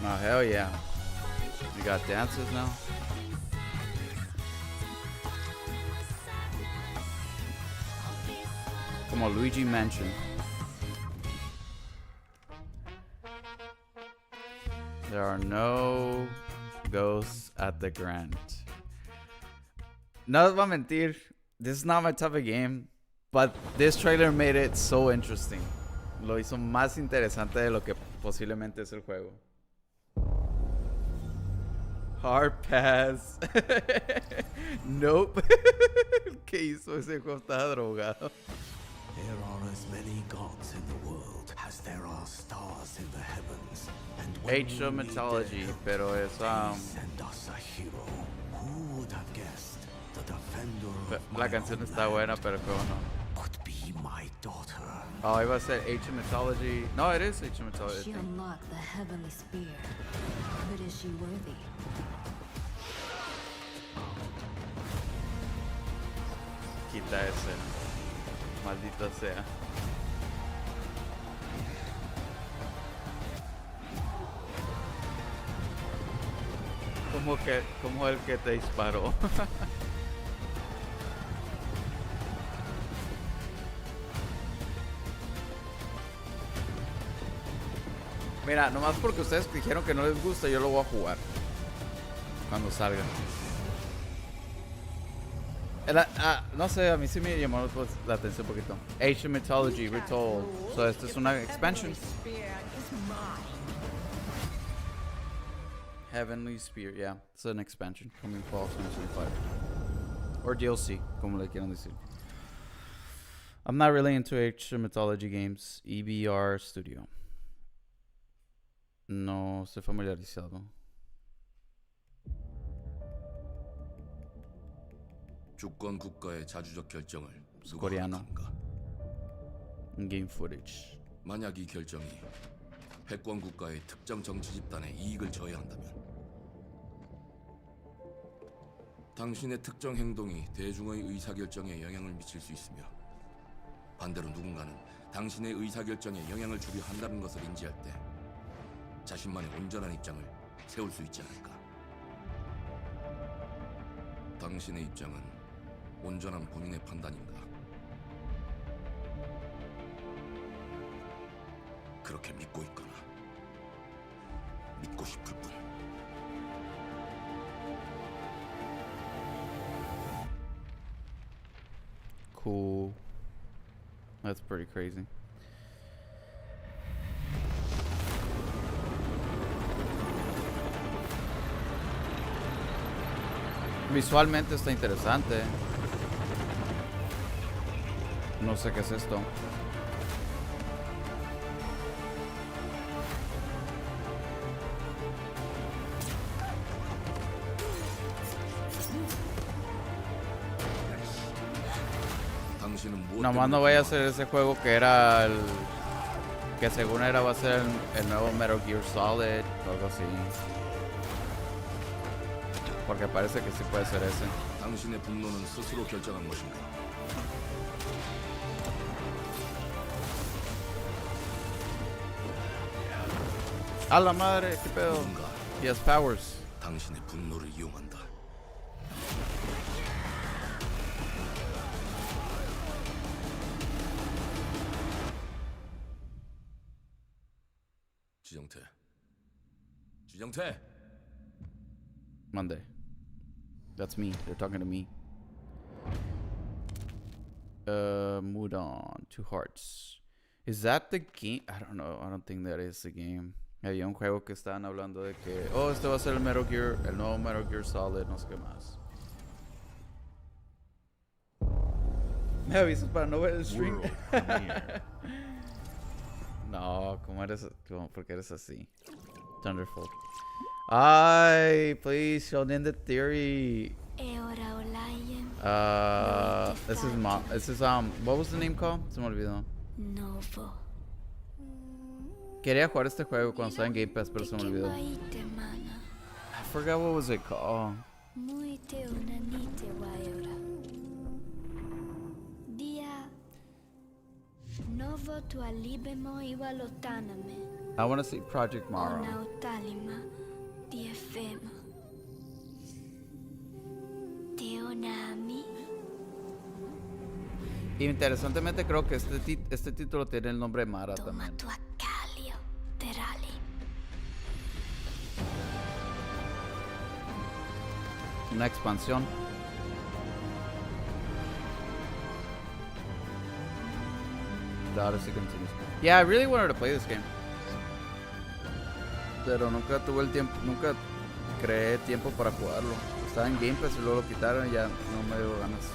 Oh, hell yeah. You got dances now? Como Luigi Mansion. There are no ghosts at the Grand. No les voy a mentir. This is not my type of game. But this trailer made it so interesting. Lo hizo más interesante de lo que posiblemente es el juego. Hard pass. Nope. ¿Qué hizo ese juego? Estaba drogado. There are as many gods in the world as there are stars in the heavens. And when Ancient mythology, pero es send us a hero. Who would have guessed the defender of la canción está buena, pero el juego no. would be my daughter? Oh, iba a ser Ancient mythology. No, it is Ancient mythology. She unlocked the heavenly spear, but is she worthy? Quita ese. Maldita sea. Como el que te disparó. Mira, nomás porque ustedes dijeron que no les gusta, yo lo voy a jugar cuando salga. No sé, a mí sí me llamó la atención un poquito. Ancient Mythology Retold. So, esto es una expansion. Heavenly Spear, yeah. It's an expansion coming fall 2025. Or DLC, como le quieran decir. I'm not really into Ancient Mythology games. EBR Studio. No estoy familiarizado. 주권 국가의 자주적 결정을 누가 Coreano. 하는가? Game footage. 만약 이 결정이 패권 국가의 특정 정치 집단의 이익을 저해한다면 당신의 특정 행동이 대중의 의사결정에 영향을 미칠 수 있으며 반대로 누군가는 당신의 의사결정에 영향을 주려 한다는 것을 인지할 때 자신만의 온전한 입장을 세울 수 있지 않을까? 당신의 입장은 온전한 본인의 판단인가? 그렇게 믿고 있거나 믿고 싶을 뿐. Cool. That's pretty crazy. Visualmente está interesante. No sé qué es esto. Nomás no vaya a ser ese juego que era el... que según era va a ser el nuevo Metal Gear Solid o algo así. Porque parece que sí puede ser ese. 당신의 분노는 스스로 결정한 것인가? ¡A la madre! ¿Qué pedo? He has powers. 당신의 분노를 이용한다. 지정태. Monday. That's me. They're talking to me. Moved on. 2 hearts. Is that the game? I don't know. I don't think that is the game. Había un juego que estaban hablando de que, oh, este va a ser el Metal Gear, el nuevo Metal Gear Solid, no sé qué más. Me avisas para no ver el stream. No, ¿cómo eres? ¿Por qué eres así? Thunderfold. Ay, please, show in the theory. This is what was the name called? Se me olvidó. Novo. Quería jugar este juego cuando estaba en Game Pass, pero se me olvidó. I forgot what was it called. I want to see Project Morrow. Y interesantemente creo que este título tiene el nombre Mara también. Una expansión. The Odyssey continues. Yeah, I really wanted to play this game. Pero nunca tuve el tiempo, nunca creé tiempo para jugarlo. Estaba en Game Pass y luego lo quitaron y ya no me dio ganas.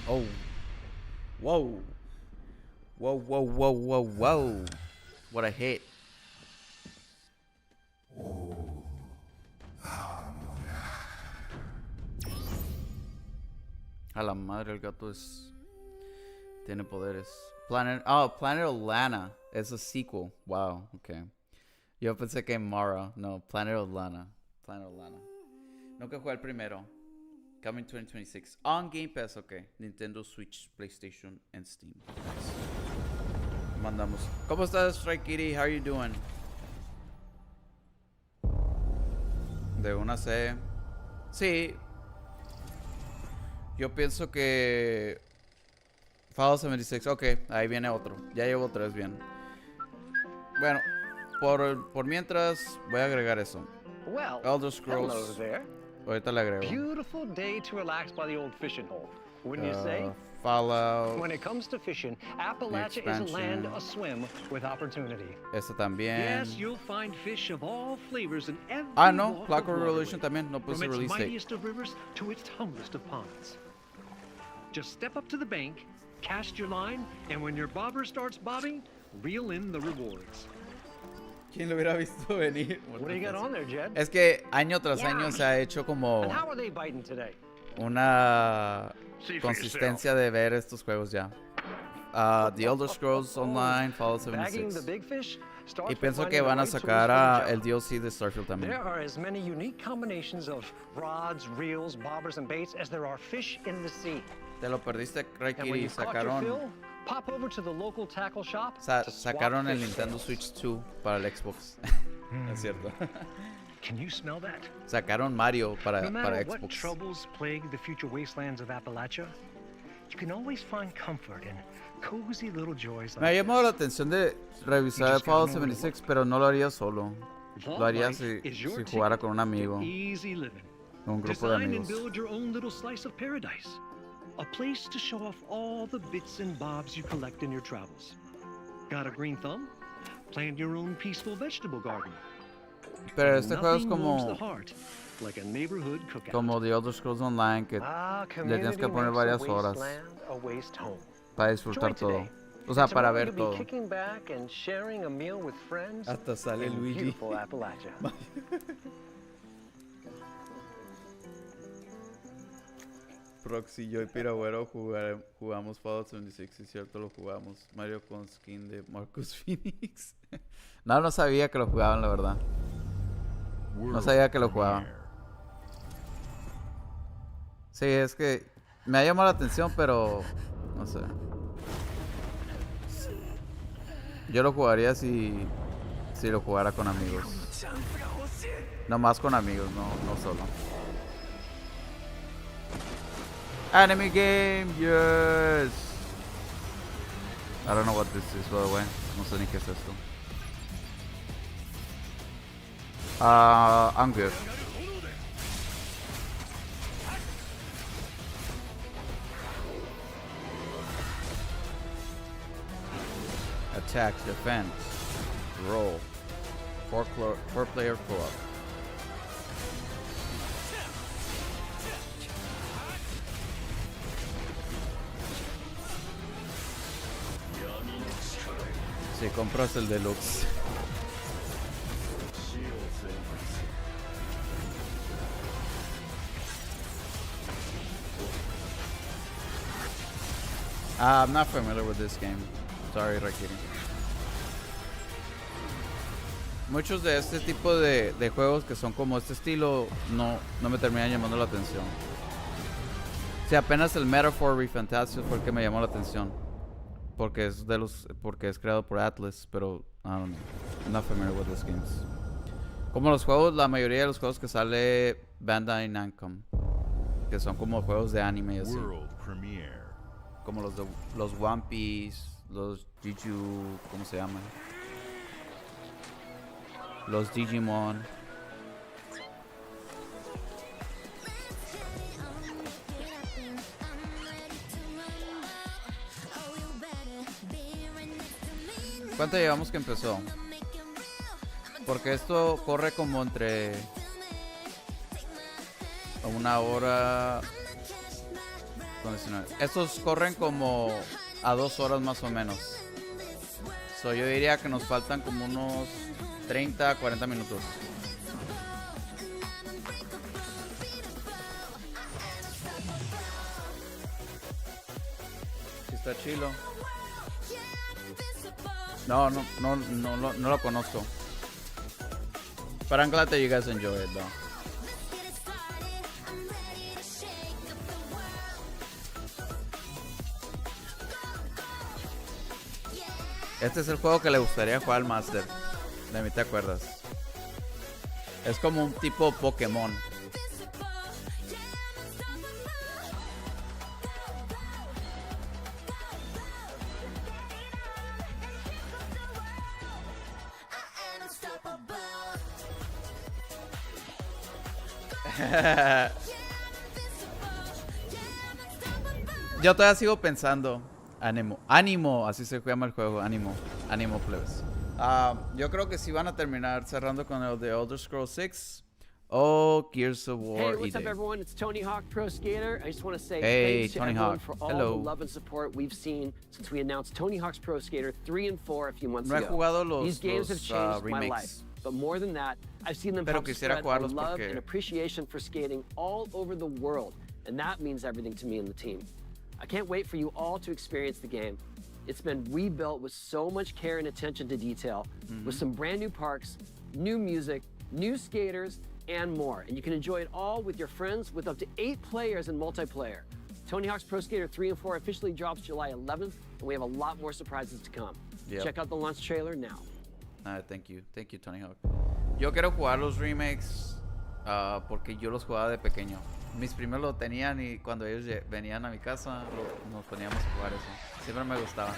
Oh. Whoa. Whoa, whoa, whoa, whoa, whoa. What a hit. A la madre, el gato es... Tiene poderes. Planet of Lana. Es a sequel. Wow, okay. Yo pensé que Mara. No, Planet of Lana. Planet of Lana. Nunca jugué el primero. Coming 2026. On Game Pass, okay. Nintendo Switch, PlayStation, and Steam. Nice. Mandamos. ¿Cómo estás, Strike Kitty? How are you doing? De una C. Sí. Yo pienso que... Fallout 76. Ok, ahí viene otro. Ya llevo 3 bien. Bueno, por mientras voy a agregar eso. Elder Scrolls. Hello there. Ahorita le agrego. Beautiful day to relax by the old fishing hole. Wouldn't you say? Fallout. When it comes to fishing, Appalachia is a land aswim with opportunity. Este también. Yes, you'll find fish of all flavors in every no, Clock Revolution también no puse from its release date. mightiest of rivers to its humblest of ponds. Just step up to the bank, cast your line, and when your bobber starts bobbing, reel in the rewards. ¿Quién lo hubiera visto venir? What do you got on there, Jed? Es que año tras año se ha hecho como And how are they biting today? una consistencia de ver estos juegos ya. The Elder Scrolls Online, Fallout 76. Y pienso que van a sacar el DLC de Starfield también. There are as many unique combinations of rods, reels, bobbers, and baits as there are fish in the sea. Te lo perdiste, Raikiri. Pop over to the local tackle shop. Sacaron el Nintendo Switch 2 para el Xbox. Es cierto. Can you smell that? Sacaron Mario para No matter Xbox. what troubles plague the future wastelands of Appalachia, you can always find comfort in cozy little joys Me ha like llamado la atención de revisar Fallout 76, pero no lo haría solo. Lo haría si jugara con un amigo. Un grupo de Design and amigos. build your own little slice of paradise. A place to show off all the bits and bobs you collect in your travels. Got a green thumb? Plant your own peaceful vegetable garden. Pero este juego es Nothing como warms the heart like a neighborhood cookout. como The Elder Scrolls Online, que le tienes que poner varias horas para disfrutar todo. O sea, para ver todo. Hasta sale Luigi. Proxy, yo y Piragüero jugamos Fallout 76, es cierto, lo jugamos. Mario con skin de Marcus Phoenix. No sabía que lo jugaban, la verdad. No sabía que lo jugaban. Sí, es que me ha llamado la atención, pero no sé. Yo lo jugaría si lo jugara con amigos. No más con amigos, no solo. Anime game, yes. I don't know what this is, by the way. No sé ni qué es esto. I'm good. Attack, defense, roll. 4-player co-op. Si compras el deluxe. I'm not familiar with this game. Sorry, Rakiri. Muchos de este tipo de juegos que son como este estilo no me terminan llamando la atención. Si apenas el Metaphor Refantasio fue el que me llamó la atención. Porque es creado por Atlas, pero I don't know. I'm not familiar with these games. Como los juegos, la mayoría de los juegos que sale Bandai Namco, que son como juegos de anime y así. Como los One Piece, los Juju, ¿cómo se llaman? Los Digimon. ¿Cuánto llevamos que empezó? Porque esto corre como entre 1 hora. Estos corren como a 2 horas más o menos. So, yo diría que nos faltan como unos 30, 40 minutos. Está chilo. No lo conozco. But I'm glad that you guys enjoy it though. Este es el juego que le gustaría jugar al Master. De mí te acuerdas. Es como un tipo Pokémon. Yo todavía sigo pensando. Ánimo, así se llama el juego. Ánimo plebes. Yo creo que sí van a terminar cerrando con el de Elder Scrolls 6 o Gears of War. Hey, what's up, everyone? It's Tony Hawk Pro Skater. I just want to say thanks to Tony everyone Hawk. for all Hello. the love and support we've seen since we announced Tony Hawk's Pro Skater 3 and 4 a few months No he ago. jugado los, These games have changed my remakes. life. But more than that, I've seen them Pero help quisiera spread our jugarlos love porque and appreciation for skating all over the world. And that means everything to me and the team. I can't wait for you all to experience the game. It's been rebuilt with so much care and attention to detail, with some brand new parks, new music, new skaters, and more. And you can enjoy it all with your friends with up to 8 players in multiplayer. Tony Hawk's Pro Skater 3 and 4 officially drops July 11th, and we have a lot more surprises to come. Yep. Check out the launch trailer now. Thank you, Tony Hawk. Yo quiero jugar los remakes porque yo los jugaba de pequeño. Mis primos lo tenían y cuando ellos venían a mi casa nos poníamos a jugar eso. Siempre me gustaban.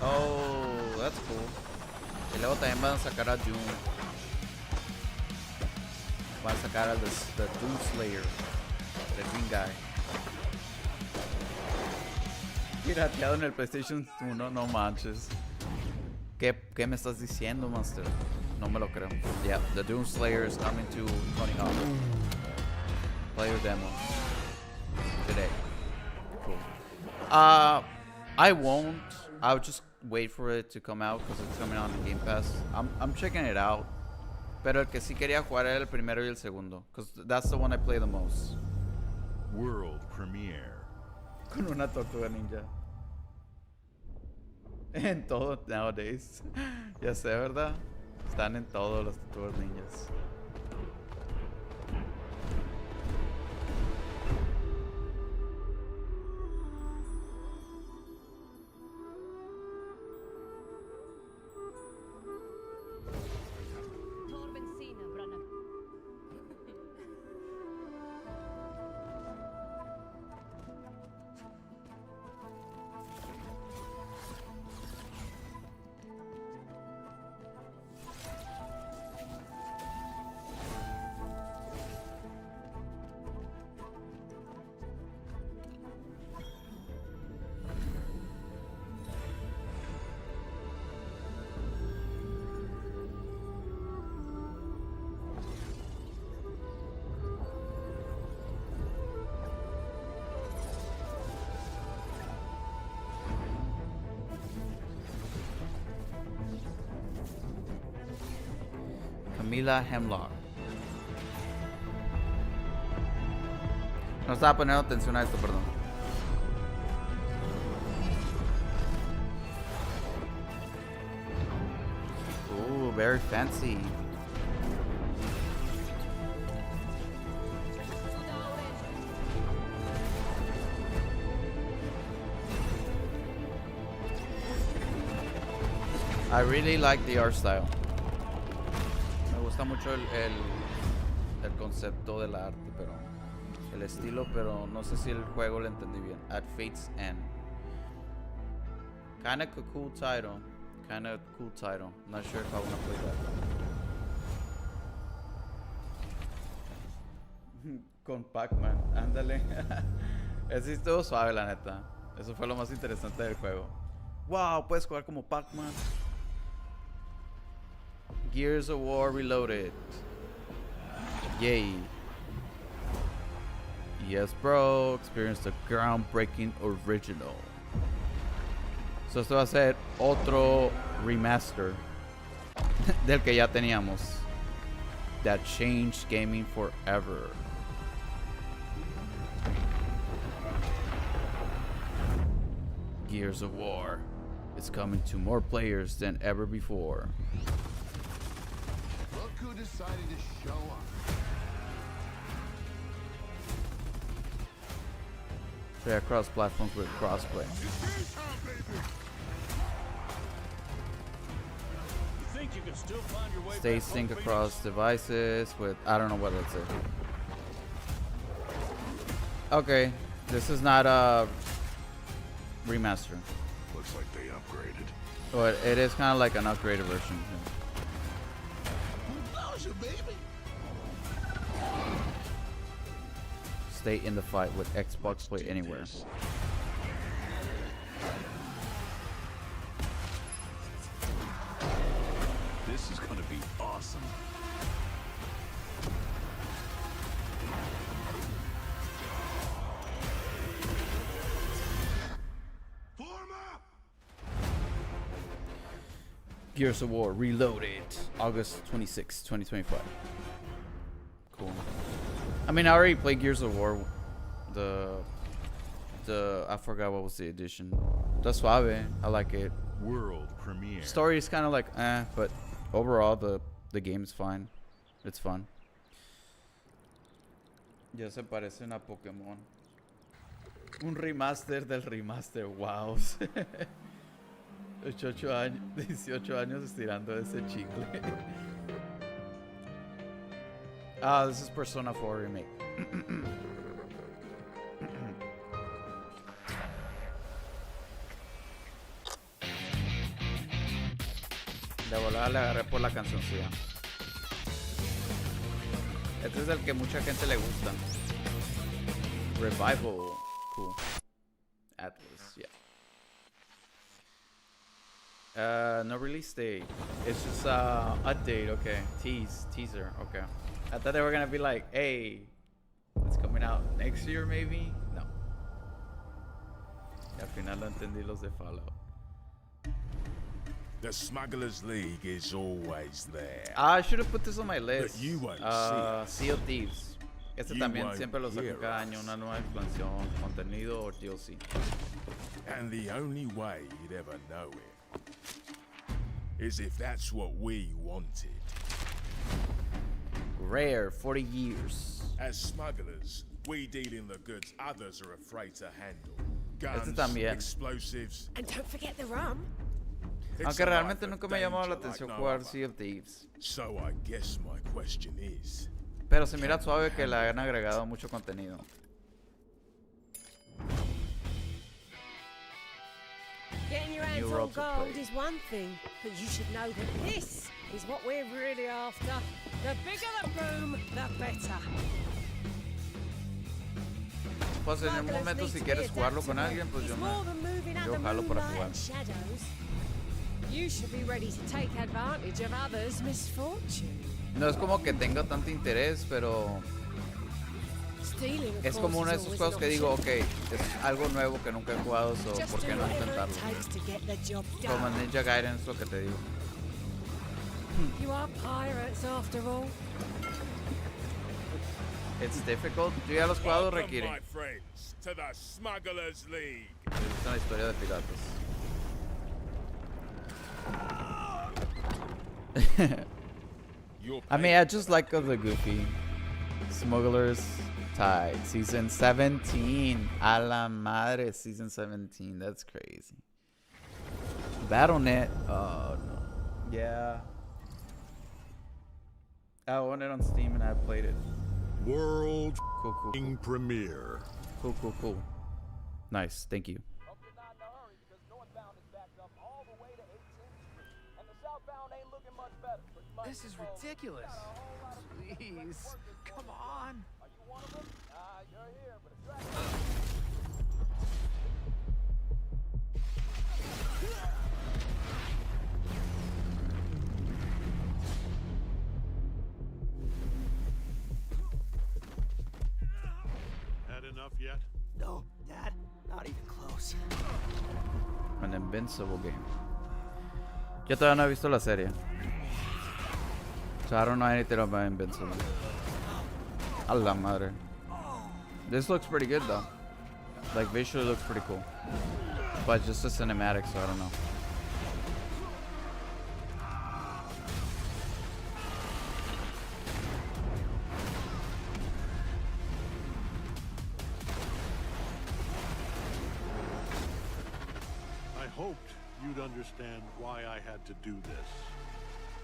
Oh, that's cool. Y luego también van a sacar a Doom. Van a sacar a the Doom Slayer, the Green Guy. Pirateado en el PlayStation 1, no manches. ¿Qué me estás diciendo, Master? No me lo creo. Yeah, the Doom Slayer is coming to Tony Hawk. Player demo today. Cool. I won't. I'll just wait for it to come out because it's coming out on Game Pass. I'm checking it out. Pero el que sí quería jugar era el primero y el segundo, because that's the one I play the most. World premiere. Con una tortuga ninja. En todo nowadays. Ya sé, ¿verdad? Están en todos los tortugas ninjas. Camila Hemlock. No estaba poniendo atención a esto, perdón. Ooh, very fancy. I really like the art style. Me gusta mucho el concepto del arte, pero el estilo, pero no sé si el juego lo entendí bien. At Fate's End. Kinda cool title. Kinda cool title. Not sure if I wanna play that. Con Pac-Man, ándale. Ese estuvo suave, la neta. Eso fue lo más interesante del juego. Wow, puedes jugar como Pac-Man. Gears of War Reloaded. Yay. Yes, bro. Experience the groundbreaking original. So esto va a ser otro remaster del que ya teníamos. That changed gaming forever. Gears of War is coming to more players than ever before. Look who decided to show up. Play across platforms with crossplay. Stay sync across devices with, I don't know what that's it. Okay, this is not a remaster. Looks like they upgraded. But it is kind of like an upgraded version. Stay in the fight with Xbox Play Anywhere. This is gonna be awesome. Gears of War Reloaded, August 26, 2025. Cool. I mean, I already played Gears of War. I forgot what was the edition. The suave. I like it. World premiere. Story is kind of like but overall the game is fine. It's fun. Ya se parece a Pokémon. Un remaster del remaster. Wow. 18 años, 18 años estirando ese chicle. Ah, this is Persona 4 Remake. De volada le agarré por la cancioncilla. Este es el que mucha gente le gusta. Revival. Cool. Atlas, yeah. No release date. It's just update, okay. Teaser, okay. I thought they were gonna be like, hey, it's coming out next year maybe. No. Y al final lo entendí los de Fallout. The Smugglers League is always there. I should have put this on my list. But you won't Sea of Thieves. Este You también won't siempre lo saco hear cada año, una nueva expansión, contenido o DLC. And the only way you'd ever know it is if that's what we wanted. Rare, 40 years. As smugglers, we deal in the goods others are afraid to handle. Guns, Este también. explosives. And don't forget the rum. Aunque realmente nunca me ha llamado la atención jugar Sea of Thieves. So I guess my question is, Pero se mira suave que le han agregado mucho contenido. Getting your hands New on ropes of gold play. is one thing, but you should know that this is what we're really after. The bigger the boom, the better. Pues en un momento si quieres jugarlo con alguien, pues yo jalo para jugar. You should be ready to take advantage of others' misfortune. No es como que tenga tanto interés, pero Stealing, of es como uno de esos juegos que digo, ok, es algo nuevo que nunca he jugado, so ¿por qué no intentarlo? Como en Ninja Gaiden es lo que te digo. You are pirates after all. It's difficult. Yo ya los jugados Welcome, requieren. my friends, to the Smugglers League. Es una historia de piratas. I mean, I just like the goofy Smugglers Tide season 17. A la madre, season 17. That's crazy. BattleNet. Oh no. Yeah. I own it on Steam and I played it. World cool. premiere. Cool. Nice. Thank you. This is ridiculous. Please, come on. Had enough yet? No, Dad, not even close. An Invincible game. Yo todavía no he visto la serie. So I don't know anything about Invincible. A la madre. This looks pretty good though. Like visually looks pretty cool. But just a cinematic, so I don't know. I hoped you'd understand why I had to do this.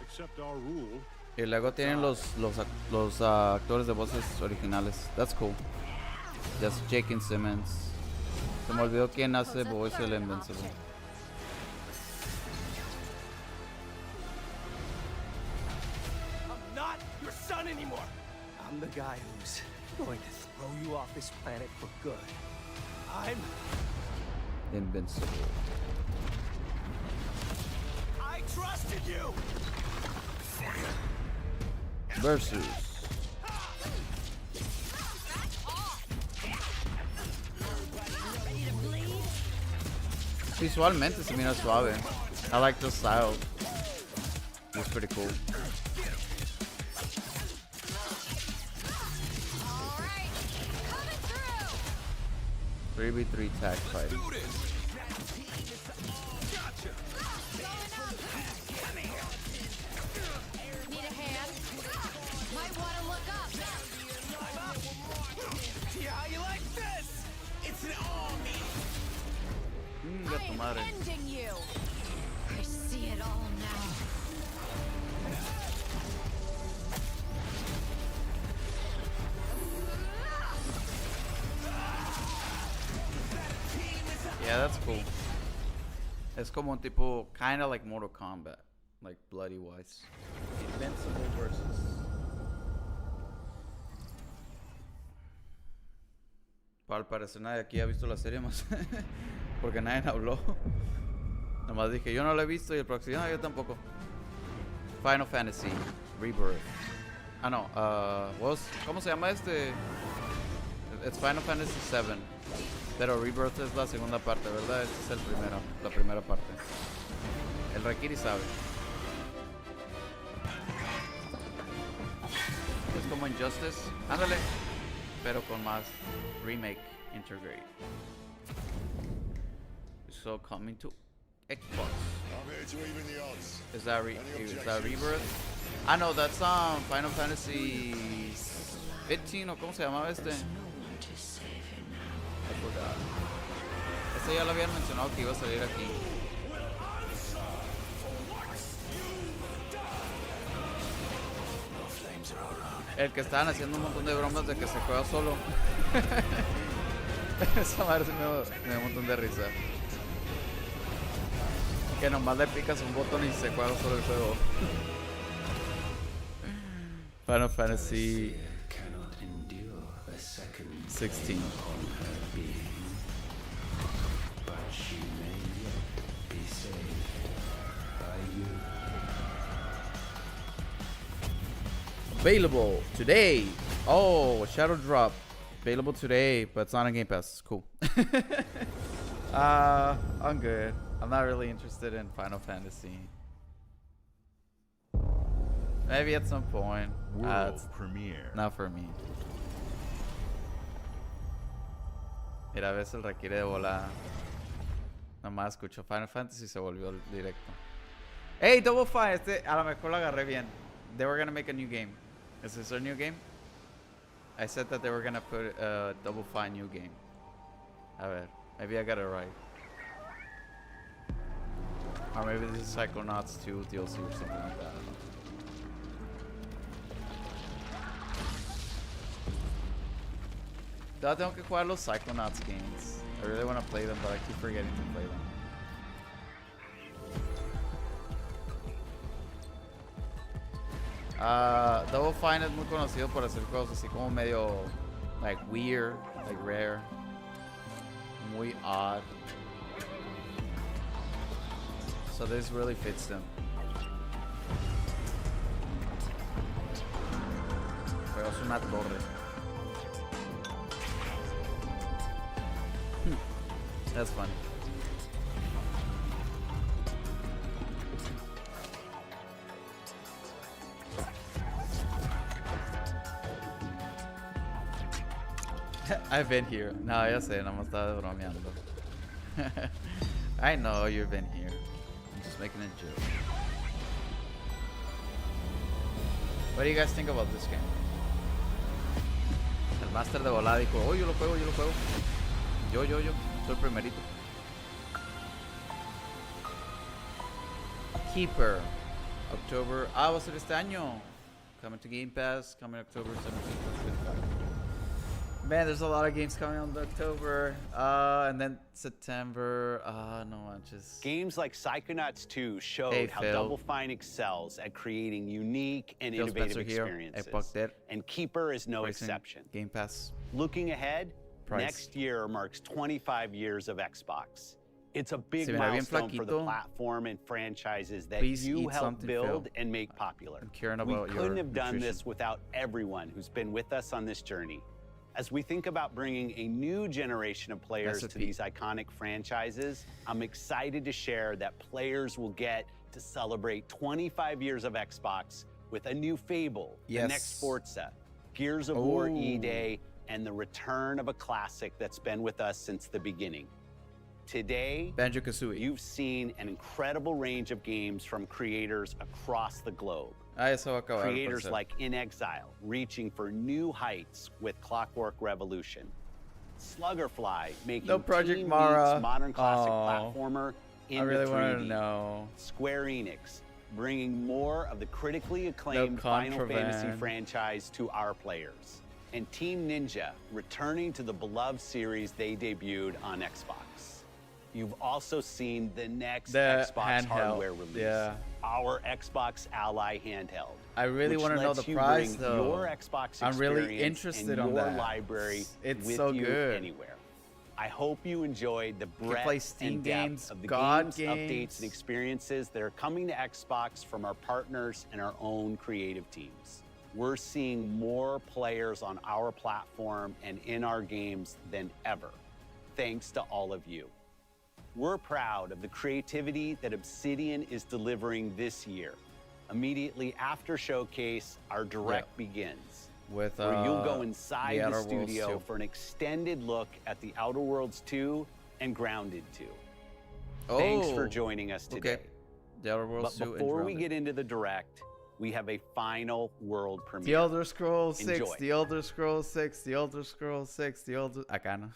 Except our rule. Y luego tienen los actores de voces originales. That's cool. Just Jake and Simmons. Se me olvidó quién hace voice del Invincible. I'm not your son anymore. I'm the guy who's going to throw you off this planet for good. I'm Invincible. I trusted you. Versus. Visualmente se mira suave. I like the style. It's pretty cool. 3v3 tag fight. Need a hand? Might want to look up. See how you like this? It's an army. Got tu madre. Ending you. I see it all now. Yeah, that's cool. Es como un tipo, kind of like Mortal Kombat, like bloody wise. Invincible versus. Al parecer nadie aquí ha visto la serie más, porque nadie habló. Nomás dije, yo no la he visto y el próximo, no, yo tampoco. Final Fantasy Rebirth. Ah, no, ¿cómo se llama este? It's Final Fantasy 7. Pero Rebirth es la segunda parte, ¿verdad? Este es el primero, la primera parte. El Rakiri sabe. Es como Injustice, ándale, pero con más remake integrate. So coming to Xbox. I'm here to even the odds. Is that Rebirth? Ah, no, that's Final Fantasy 15 o cómo se llamaba este. Este ya lo habían mencionado que iba a salir aquí. El que estaban haciendo un montón de bromas de que se juega solo. Esa madre sí me da un montón de risa. Que nomás le picas un botón y se juega solo el juego. Final Fantasy 16. Available today. Oh, Shadow Drop. Available today, but it's not on Game Pass. Cool. I'm good. I'm not really interested in Final Fantasy. Maybe at some point. World premiere. Not for me. Mira, a veces el requiere de volada. Nomás escucho Final Fantasy, se volvió el directo. Hey, Double Fine, a lo mejor lo agarré bien. They were gonna make a new game. Is this a new game? I said that they were gonna put a Double Fine new game. A ver, maybe I got it right. Or maybe this is Psychonauts 2 DLC or something like that. I don't know. Todavía tengo que jugar los Psychonauts games. I really want to play them, but I keep forgetting to play them. Double Fine es muy conocido por hacer juegos así como medio like weird, like rare, muy odd. So this really fits them. Pero es una torre. That's fun. I've been here. No, ya sé, no me estaba bromeando. I know you've been here. I'm just making a joke. What do you guys think about this game? El Master de volada dijo, oh, yo lo juego. Yo. Soy el primerito. Keeper. October. Ah, va a ser este año. Coming to Game Pass. Coming October 17th. Man, there's a lot of games coming on October. And then September. No, just... Games like Psychonauts 2 showed how Double Fine excels at creating unique and innovative experiences. And Keeper is no exception. Game Pass. Looking ahead, next year marks 25 years of Xbox. It's a big milestone for the platform and franchises that you helped build and make popular. We couldn't have done this without everyone who's been with us on this journey. As we think about bringing a new generation of players to these iconic franchises, I'm excited to share that players will get to celebrate 25 years of Xbox with a new Fable, the next Forza, Gears of War E-Day, and the return of a classic that's been with us since the beginning. Today, Banjo-Kazooie. You've seen an incredible range of games from creators across the globe. Creators like In Exile, reaching for new heights with Clockwork Revolution. Sluggerfly, making Team Meat's modern classic platformer into 3D. I really want to know. Square Enix, bringing more of the critically acclaimed Final Fantasy franchise to our players. And Team Ninja, returning to the beloved series they debuted on Xbox. You've also seen the next Xbox hardware release, our Xbox Ally handheld. I really want to know the price, though. Your Xbox I'm really interested and on your that. library it's with so you good. Anywhere. I hope you enjoyed the breadth and depth of the games, updates, and experiences that are coming to Xbox from our partners and our own creative teams. We're seeing more players on our platform and in our games than ever, thanks to all of you. We're proud of the creativity that Obsidian is delivering this year. Immediately after Showcase, our direct begins, where you'll go inside the studio for an extended look at The Outer Worlds 2 and Grounded 2. Thanks for joining us today. The Outer Worlds 2 but before we get into the direct, we have a final world premiere. The Elder Scrolls 6, Enjoy. The Elder Scrolls 6, The Elder Scrolls 6, The Elder... Acá no.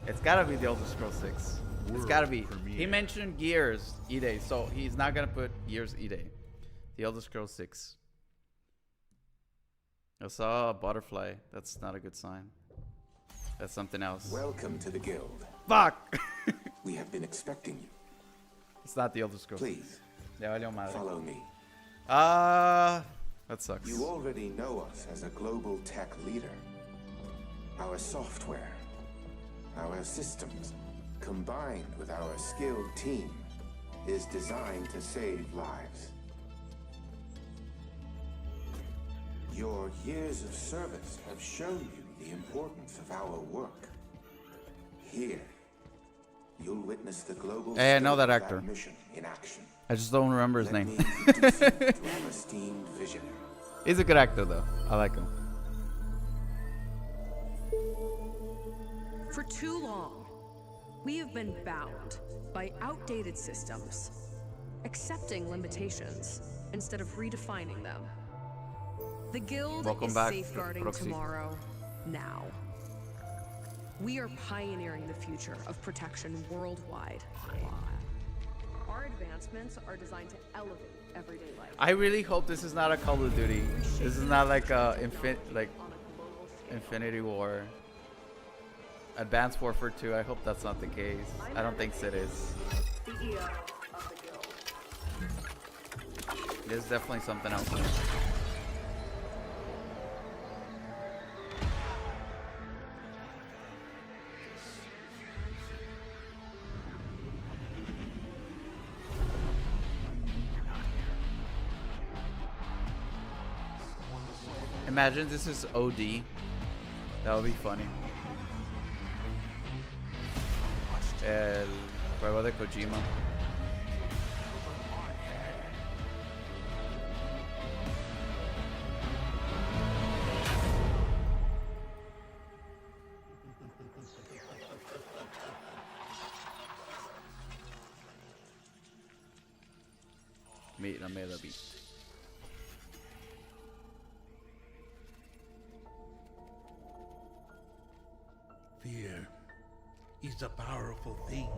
It's gotta be The Elder Scrolls 6. It's gotta be. He mentioned Gears E-Day, so he's not gonna put Gears E-Day. The Elder Scrolls 6. I saw a butterfly. That's not a good sign. That's something else. Welcome to the guild. Fuck! We have been expecting you. It's not The Elder Scrolls. Please, follow me. That sucks. You already know us as a global tech leader. Our software, our systems, combined with our skilled team, is designed to save lives. Your years of service have shown you the importance of our work. Here, you'll witness the global I know that actor. Mission in action. I just don't remember his name. Esteemed visionary. He's a good actor, though. I like him. For too long, we have been bound by outdated systems, accepting limitations instead of redefining them. The Guild is safeguarding tomorrow now. We are pioneering the future of protection worldwide. Our advancements are designed to elevate everyday life. I really hope this is not a Call of Duty. This is not like Infinity War. Advanced Warfare 2, I hope that's not the case. I don't think it is. There's definitely something else. Imagine this is OD. That would be funny. El juego de Kojima. Mírame la vista. Fear is a powerful thing.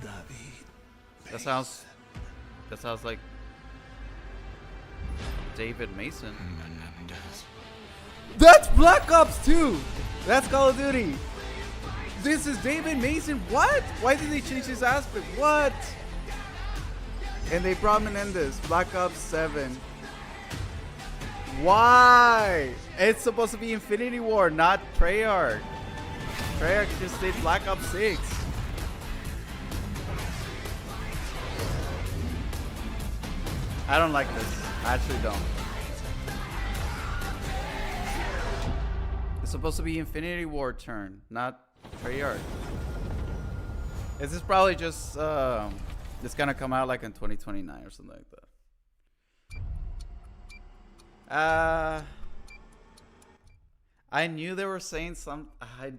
David. That sounds like David Mason. That's Black Ops 2. That's Call of Duty. This is David Mason. What? Why did they change his aspect? What? And they brought Menendez. Black Ops 7. Why? It's supposed to be Infinity War, not Treyarch. Treyarch just did Black Ops 6. I don't like this. I actually don't. It's supposed to be Infinity War turn, not Treyarch. Is this probably just it's gonna come out like in 2029 or something like that? I knew they were saying some.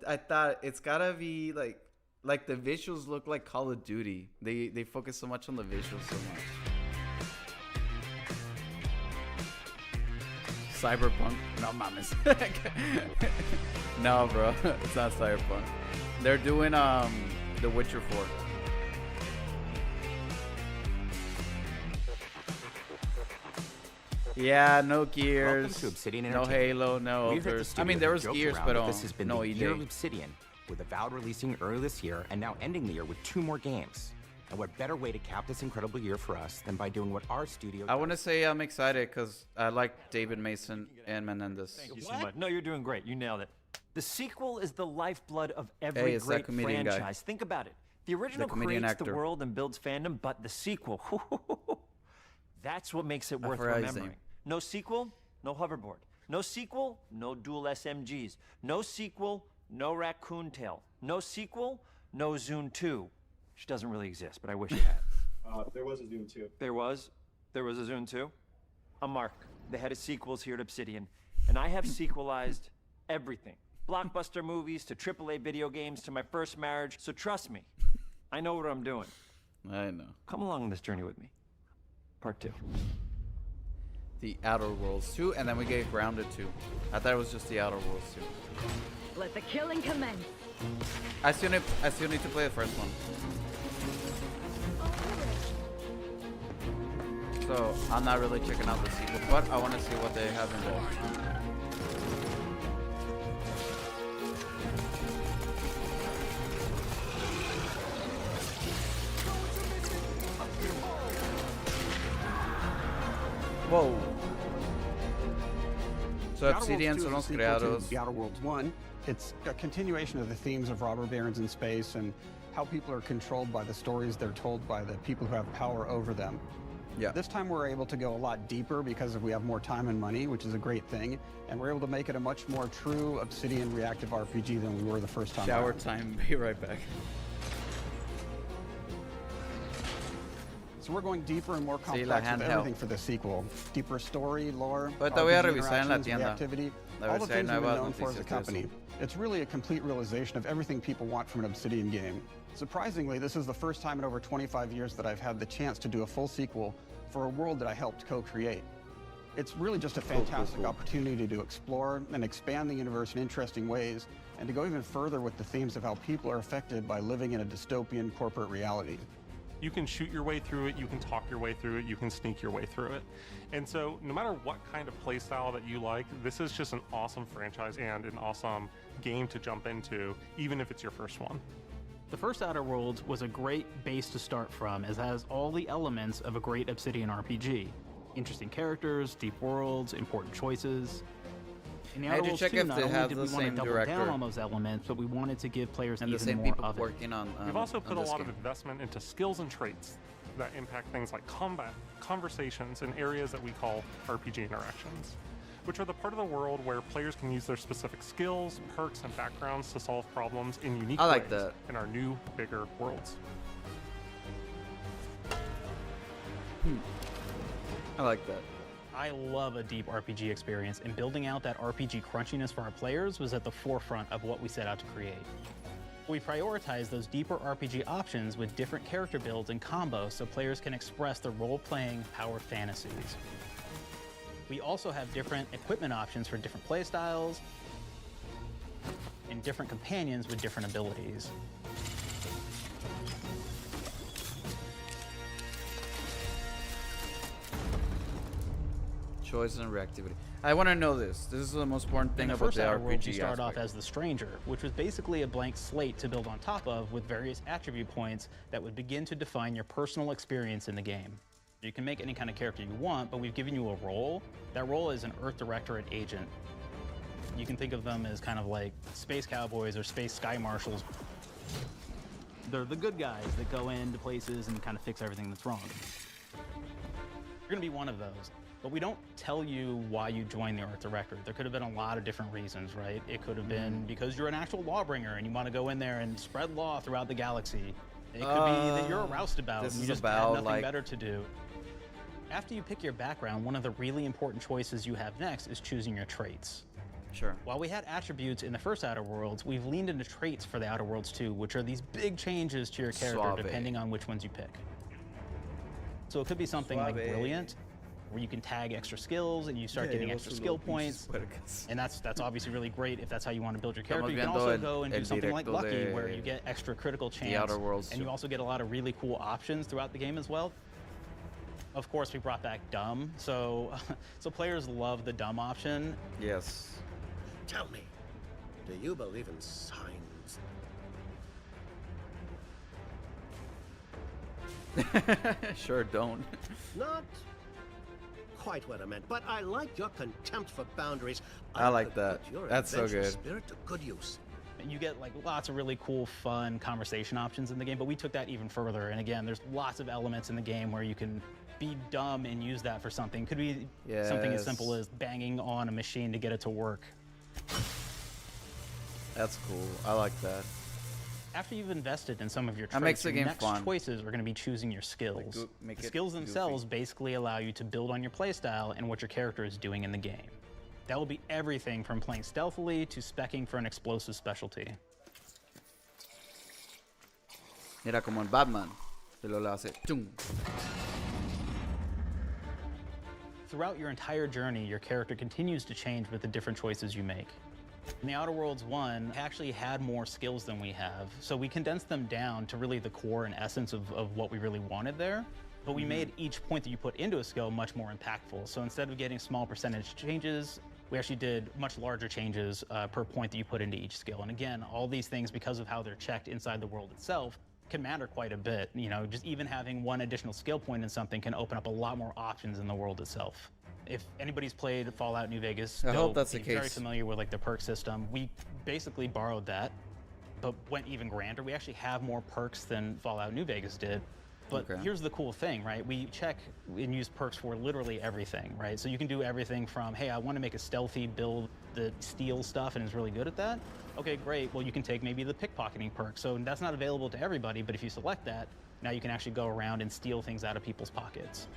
I thought it's gotta be like the visuals look like Call of Duty. They focus so much on the visuals so much. Cyberpunk? No mames. No, bro, it's not Cyberpunk. They're doing The Witcher 4. Yeah, no Gears. Welcome to Obsidian no Halo, no others. I mean, there was Gears, but this has been no the EA. year of Obsidian, with Avowed releasing early this year and now ending the year with 2 more games. And what better way to cap this incredible year for us than by doing what our studio does? I want to say I'm excited because I like David Mason and Menendez. Thank you so much. No, you're doing great. You nailed it. The sequel is the lifeblood of every great franchise. Guy. Think about it. The original creates the world and builds fandom, but the sequel, that's what makes it worth remembering. No sequel, no hoverboard. No sequel, no dual SMGs. No sequel, no raccoon tail. No sequel, no Zune 2. Which doesn't really exist, but I wish it had. There was a Zune 2. There was a Zune 2? I'm Mark, the head of sequels here at Obsidian, and I have sequelized everything. Blockbuster movies to AAA video games to my first marriage, so trust me, I know what I'm doing. I know. Come along on this journey with me. Part 2. The Outer Worlds 2, and then we get Grounded 2. I thought it was just the Outer Worlds 2. Let the killing commence. I still need to play the first one. So I'm not really checking out the sequel, but I want to see what they have in there. Whoa. So Obsidian son los creados. The Outer Worlds 1. It's a continuation of the themes of robber barons in space and how people are controlled by the stories they're told by the people who have power over them. Yeah. This time we're able to go a lot deeper because we have more time and money, which is a great thing, and we're able to make it a much more true Obsidian reactive RPG than we were the first time. Shower time. Be right back. So we're going deeper and more complex with everything for the sequel. Deeper story, lore, Pues te voy a revisar en la tienda. Reactivity, A all ver the si hay things we've been nuevas known for as a noticias de company. eso. It's really a complete realization of everything people want from an Obsidian game. Surprisingly, this is the first time in over 25 years that I've had the chance to do a full sequel for a world that I helped co-create. It's really just a fantastic opportunity to explore and expand the universe in interesting ways, and to go even further with the themes of how people are affected by living in a dystopian corporate reality. You can shoot your way through it, you can talk your way through it, you can sneak your way through it. And so no matter what kind of playstyle that you like, this is just an awesome franchise and an awesome game to jump into, even if it's your first one. The first Outer Worlds was a great base to start from, as it has all the elements of a great Obsidian RPG. Interesting characters, deep worlds, important choices. In the Outer Worlds 2, not only did we want to double down on those elements, but we wanted to give players even more of it. We've also put a lot of investment into skills and traits that impact things like combat, conversations, and areas that we call RPG interactions, which are the part of the world where players can use their specific skills, perks, and backgrounds to solve problems in unique ways in our new, bigger worlds. I like that. I love a deep RPG experience, and building out that RPG crunchiness for our players was at the forefront of what we set out to create. We prioritize those deeper RPG options with different character builds and combos so players can express their role-playing power fantasies. We also have different equipment options for different playstyles and different companions with different abilities. Choice and reactivity. I want to know this. This is the most important thing about the RPG You start off as the Stranger, which was basically a blank slate to build on top of with various attribute points that would begin to define your personal experience in the game. You can make any kind of character you want, but we've given you a role. That role is an Earth Directorate agent. You can think of them as kind of like space cowboys or space sky marshals. They're the good guys that go into places and kind of fix everything that's wrong. You're gonna be one of those. But we don't tell you why you joined the Earth Directorate. There could have been a lot of different reasons, right? It could have been because you're an actual lawbringer and you want to go in there and spread law throughout the galaxy. It could be that you're a roustabout and you just had nothing better to do. After you pick your background, one of the really important choices you have next is choosing your traits. Sure. While we had attributes in the first Outer Worlds, we've leaned into traits for the Outer Worlds 2, which are these big changes to your character depending on which ones you pick. So it could be something like Brilliant, where you can tag extra skills and you start getting extra skill points. And that's obviously really great if that's how you want to build your character. You can also go and do something like Lucky, where you get extra critical chance. And you also get a lot of really cool options throughout the game as well. Of course, we brought back Dumb, so players love the Dumb option. Yes. Tell me, do you believe in signs? Sure don't. Not quite what I meant, but I like your contempt for boundaries. I like that. That's so good. Spirit to good use. You get like lots of really cool, fun conversation options in the game, but we took that even further. And again, there's lots of elements in the game where you can be dumb and use that for something. Could be something as simple as banging on a machine to get it to work. That's cool. I like that. After you've invested in some of your That traits, makes the your game next fun. choices are going to be choosing your skills. Make The it skills themselves goofy. basically allow you to build on your playstyle and what your character is doing in the game. That will be everything from playing stealthily to speccing for an explosive specialty. Mira como en Batman. Se lo hace. ¡Tum! Throughout your entire journey, your character continues to change with the different choices you make. In the Outer Worlds 1, actually had more skills than we have, so we condensed them down to really the core and essence of what we really wanted there. But we made each point that you put into a skill much more impactful. So instead of getting small percentage changes, we actually did much larger changes per point that you put into each skill. And again, all these things, because of how they're checked inside the world itself, can matter quite a bit. You know, just even having one additional skill point in something can open up a lot more options in the world itself. If anybody's played Fallout New Vegas, I they'll hope that's the be very case. familiar with like the perk system. We basically borrowed that, but went even grander. We actually have more perks than Fallout New Vegas did. But here's the cool thing, right? We check and use perks for literally everything, right? So you can do everything from, hey, I want to make a stealthy build that steals stuff and is really good at that, okay, great. Well, you can take maybe the pickpocketing perk. So that's not available to everybody, but if you select that, now you can actually go around and steal things out of people's pockets.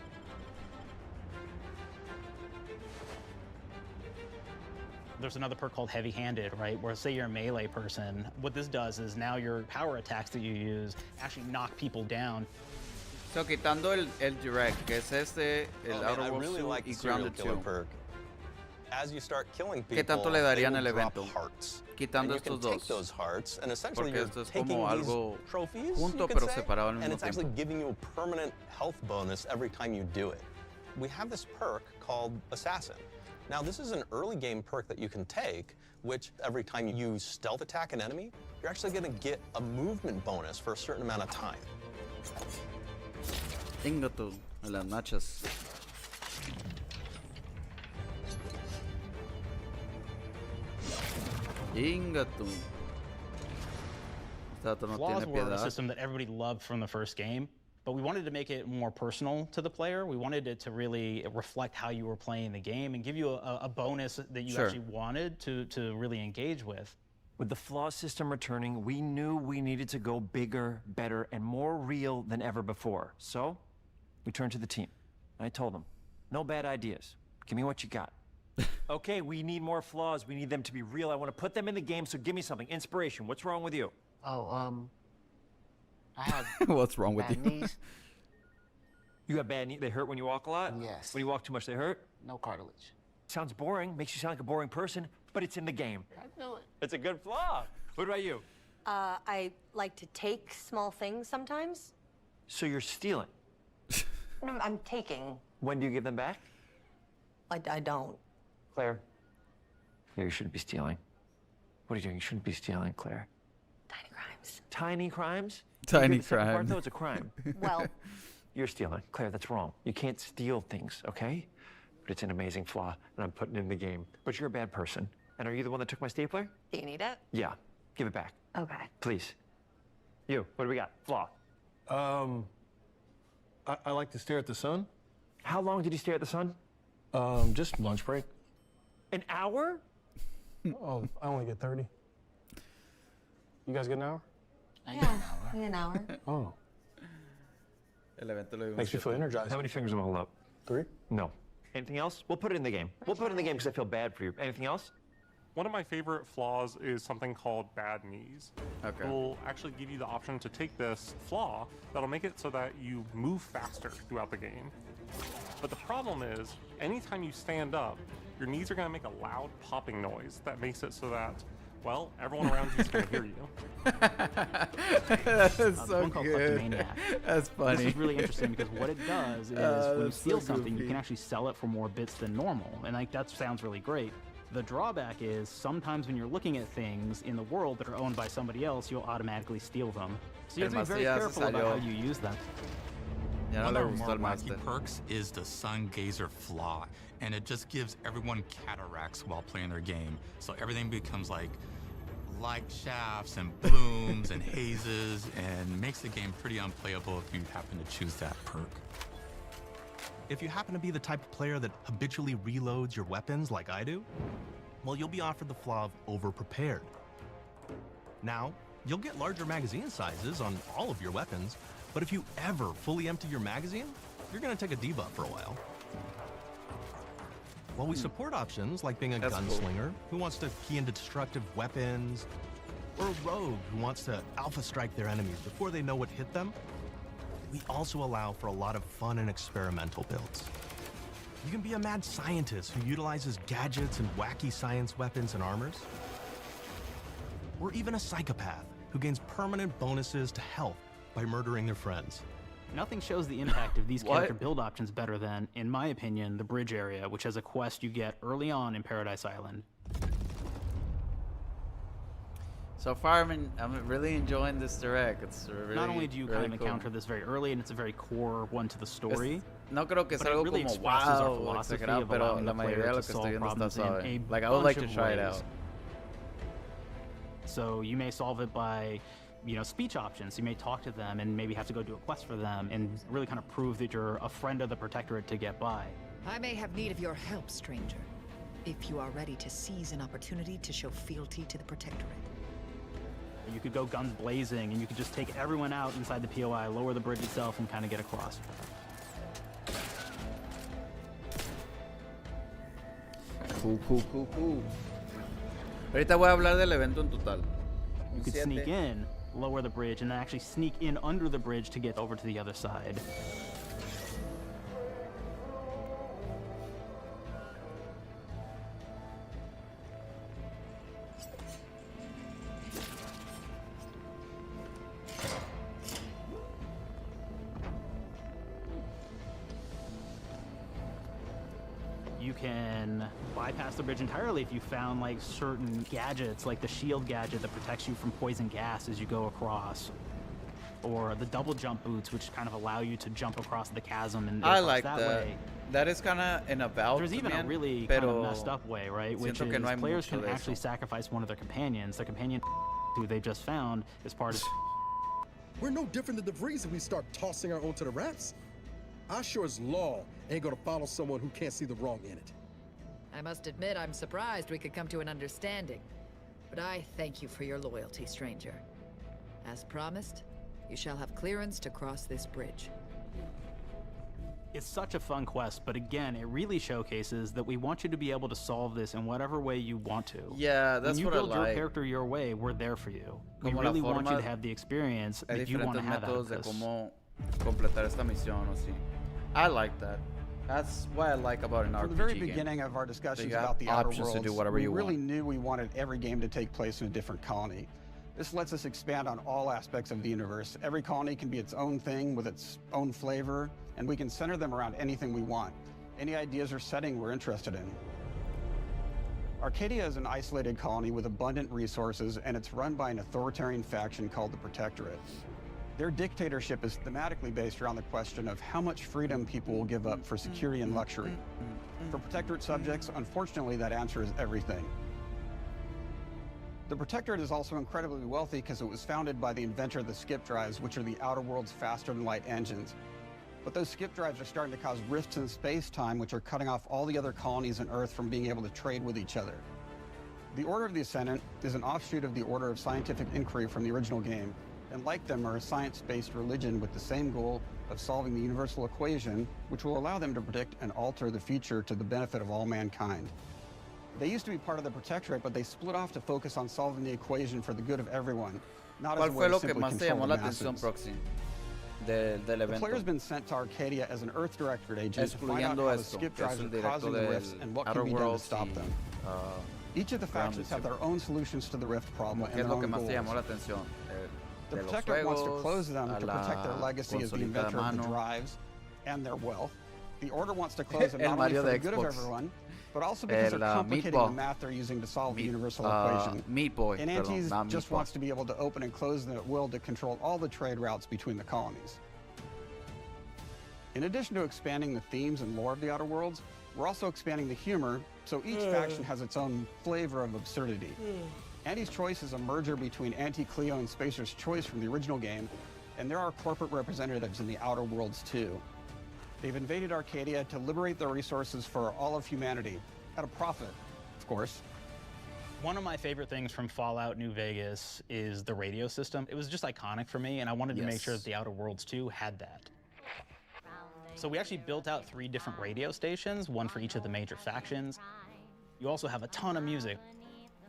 There's another perk called heavy-handed, right? Where say you're a melee person, what this does is now your power attacks that you use actually knock people down. So quitando el direct, que es este, el Outer Worlds really like y the serial Grounded killer 2. perk. As you start killing people, ¿Qué tanto le darían el they will drop evento? hearts. Quitando and you can estos take dos. those hearts, and essentially Porque you're esto es taking como these algo trophies, junto, you could pero say, separado al and mismo it's actually tiempo. giving you a permanent health bonus every time you do it. We have this perk called Assassin. Now, this is an early game perk that you can take, which every time you stealth attack an enemy, you're actually going to get a movement bonus for a certain amount of time. Inga tú, en las nachas. Inga tú. Este no Flaws tiene were a piedad. system that everybody loved from the first game, but we wanted to make it more personal to the player. We wanted it to really reflect how you were playing the game and give you a bonus that you Sure. actually wanted to really engage with. With the flaw system returning, we knew we needed to go bigger, better, and more real than ever before. So, we turned to the team. I told them, no bad ideas. Give me what you got. Okay, we need more flaws. We need them to be real. I want to put them in the game, so give me something. Inspiration. What's wrong with you? Oh, I have What's wrong with bad you? knees. You got bad knees? They hurt when you walk a lot? Yes. When you walk too much, they hurt? No cartilage. Sounds boring. Makes you sound like a boring person, but it's in the game. I know it. It's a good flaw. What about you? I like to take small things sometimes. So you're stealing. No, I'm taking. When do you give them back? I don't. Claire. Yeah, you shouldn't be stealing. What are you doing? You shouldn't be stealing, Claire. Tiny crimes. Tiny crimes? Tiny You hear the second part, crime. though? It's a crime. Well, You're stealing. Claire, that's wrong. You can't steal things, okay? But it's an amazing flaw, and I'm putting it in the game. But you're a bad person. And are you the one that took my stapler? do you need it? Yeah. Give it back, Okay. please. You, what do we got? Flaw. I like to stare at the sun. How long did you stare at the sun? Just lunch break. An hour? Oh, I only get 30. You guys get an hour? In an hour. Oh. El evento lo Makes me feel energized. How many fingers am I holding up? 3? No. Anything else? We'll put it in the game. We'll put it in the game because I feel bad for you. Anything else? One of my favorite flaws is something called bad knees. Okay. It will actually give you the option to take this flaw that'll make it so that you move faster throughout the game. But the problem is, anytime you stand up, your knees are going to make a loud popping noise that makes it so that, well, everyone around you is going to hear you. That's so One called good. Kleptomaniac. That's funny. This is really interesting because what it does is when you that's steal so something, you goofy. can actually sell it for more bits than normal. And like that sounds really great. The drawback is sometimes when you're looking at things in the world that are owned by somebody else, you'll automatically steal them. So you have to be very careful about how you use them. Ya no One le of gustó our al more wacky máster. perks is the Sun Gazer Flaw, and it just gives everyone cataracts while playing their game. So everything becomes like light shafts and blooms and hazes, and makes the game pretty unplayable if you happen to choose that perk. If you happen to be the type of player that habitually reloads your weapons like I do, well, you'll be offered the flaw of over-prepared. Now, you'll get larger magazine sizes on all of your weapons, but if you ever fully empty your magazine, you're gonna take a debuff for a while. While we support options like being a That's cool. gunslinger who wants to key into destructive weapons, or a rogue who wants to alpha strike their enemies before they know what hit them, we also allow for a lot of fun and experimental builds. You can be a mad scientist who utilizes gadgets and wacky science weapons and armors, or even a psychopath who gains permanent bonuses to health by murdering their friends. Nothing shows the impact of these What? character build options better than, in my opinion, the bridge area, which has a quest you get early on in Paradise Island. So far, I'm really enjoying this direct. It's really, Not only do you really kind of cool. encounter this very early, and it's a very core one to the story. No creo que but sea it algo really como expresses our wow, philosophy exagerado, of pero allowing la the player mayoría de to lo que solve estoy viendo está problems in suave. a Like, I would like to bunch of try it ways. out. So you may solve it by, speech options. You may talk to them and maybe have to go do a quest for them and really kind of prove that you're a friend of the Protectorate to get by. I may have need of your help, stranger. if you are ready to seize an opportunity to show fealty to the Protectorate. You could go guns blazing, and you could just take everyone out inside the POI, lower the bridge itself, and kind of get across. Cool. Ahorita voy a hablar del evento en total. You could sneak in, lower the bridge, and then actually sneak in under the bridge to get over to the other side. You can bypass the bridge entirely if you found like certain gadgets, like the shield gadget that protects you from poison gas as you go across, or the double jump boots, which kind of allow you to jump across the chasm and I like that that. Way. That is kind of an about. There's even a really kind of messed up way, right? Which is no players can actually sacrifice one of their companions. The companion who they just found is part of. We're no different than the Vries if we start tossing our own to the rats. I sure as law ain't gonna follow someone who can't see the wrong in it. I must admit, I'm surprised we could come to an understanding. But I thank you for your loyalty, stranger. As promised, you shall have clearance to cross this bridge. It's such a fun quest, but again, it really showcases that we want you to be able to solve this in whatever way you want to. Yeah, that's what I like. When you build your character your way, we're there for you. We really want you to have the experience that you want to have out of this. Completar esta misión, o sí. I like that. That's what I like about an RPG game. From the very beginning of our discussions about the Outer Worlds, to do whatever we really knew we wanted every game to take place in a different colony. This lets us expand on all aspects of the universe. Every colony can be its own thing with its own flavor, and we can center them around anything we want. Any ideas or setting we're interested in. Arcadia is an isolated colony with abundant resources, and it's run by an authoritarian faction called the Protectorate. Their dictatorship is thematically based around the question of how much freedom people will give up for security and luxury. For Protectorate subjects, unfortunately, that answer is everything. The Protectorate is also incredibly wealthy because it was founded by the inventor of the skip drives, which are the Outer World's faster-than-light engines. But those skip drives are starting to cause rifts in space-time, which are cutting off all the other colonies on Earth from being able to trade with each other. The Order of the Ascendant is an offshoot of the Order of Scientific Inquiry from the original game, and like them are a science-based religion with the same goal of solving the universal equation, which will allow them to predict and alter the future to the benefit of all mankind. They used to be part of the Protectorate, but they split off to focus on solving the equation for the good of everyone, not as a way to simply control the masses. The player's been sent to Arcadia as an Earth Directorate agent to find out how the skip drives are causing the rifts and what can be done to stop them. Each of the factions have their own solutions to the rift problem and their own goals. The Protectorate wants to close them to protect their legacy as the inventor of the drives and their wealth. The Order wants to close them not only for the good of everyone, but also because they're complicating the math they're using to solve the universal equation. And Antes just wants to be able to open and close them at will to control all the trade routes between the colonies. In addition to expanding the themes and lore of the Outer Worlds, we're also expanding the humor, so each faction has its own flavor of absurdity. Anti's Choice is a merger between Anti-Cleo and Spacer's Choice from the original game, and there are corporate representatives in the Outer Worlds too. They've invaded Arcadia to liberate their resources for all of humanity, at a profit, of course. One of my favorite things from Fallout New Vegas is the radio system. It was just iconic for me, and I wanted to make sure that the Outer Worlds 2 had that. So we actually built out 3 different radio stations, one for each of the major factions. You also have a ton of music.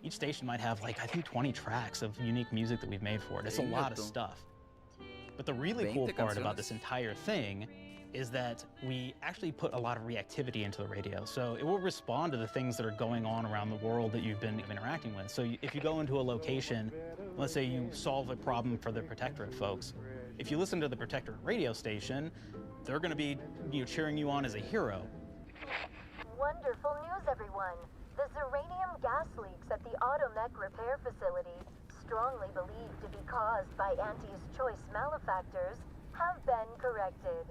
Each station might have, like, I think 20 tracks of unique music that we've made for it. It's a lot of stuff. But the really cool part about this entire thing is that we actually put a lot of reactivity into the radio. So it will respond to the things that are going on around the world that you've been interacting with. So if you go into a location, let's say you solve a problem for the Protectorate folks, if you listen to the Protectorate radio station, they're gonna be cheering you on as a hero. Wonderful news, everyone. The Zeranium gas leaks at the Automech repair facility, strongly believed to be caused by Anti's Choice malefactors, have been corrected.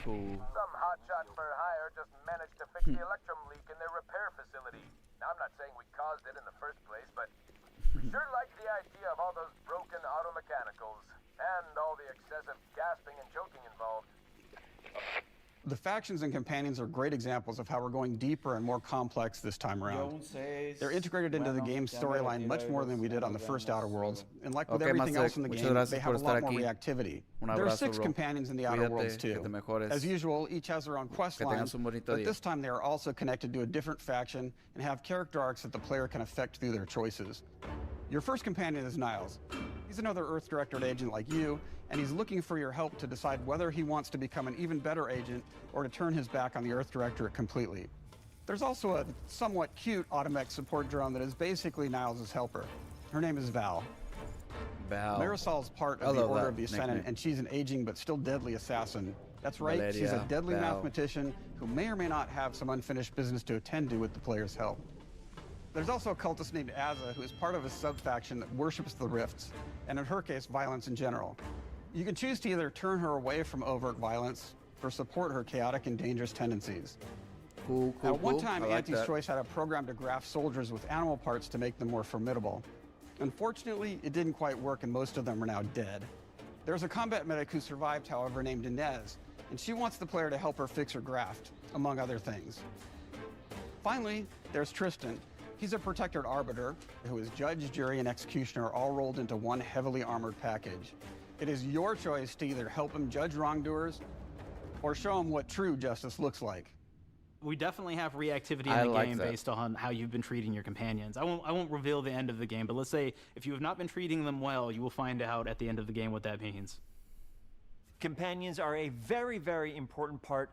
Cool. Some hotshots for hire just managed to fix the electrum leak in their repair facility. Now, I'm not saying we caused it in the first place, but we sure like the idea of all those broken automechanicals and all the excessive gasping and choking involved. The factions and companions are great examples of how we're going deeper and more complex this time around. They're integrated into the game's storyline much more than we did on the first Outer Worlds, and like with everything else in the game, they have a lot more reactivity. There are 6 companions in the Outer Worlds too. As usual, each has their own quest line, but this time they are also connected to a different faction and have character arcs that the player can affect through their choices. Your first companion is Niles. He's another Earth Directorate agent like you, and he's looking for your help to decide whether he wants to become an even better agent or to turn his back on the Earth Directorate completely. There's also a somewhat cute automech support drone that is basically Niles' helper. Her name is Val. Val. Marisol's part of the Order of the Ascendant, and she's an aging but still deadly assassin. That's right, Valeria, she's a deadly Val. mathematician who may or may not have some unfinished business to attend to with the player's help. There's also a cultist named Azza, who is part of a sub-faction that worships the rifts, and in her case, violence in general. You can choose to either turn her away from overt violence or support her chaotic and dangerous tendencies. Cool. At one time, Auntie's Choice had a program to graft soldiers with animal parts to make them more formidable. Unfortunately, it didn't quite work, and most of them are now dead. There's a combat medic who survived, however, named Inez, and she wants the player to help her fix her graft, among other things. Finally, there's Tristan. He's a protected arbiter who is judge, jury, and executioner all rolled into one heavily armored package. It is your choice to either help him judge wrongdoers or show him what true justice looks like. We definitely have reactivity in the game based on how you've been treating your companions. I won't reveal the end of the game, but let's say if you have not been treating them well, you will find out at the end of the game what that means. Companions are a very, very important part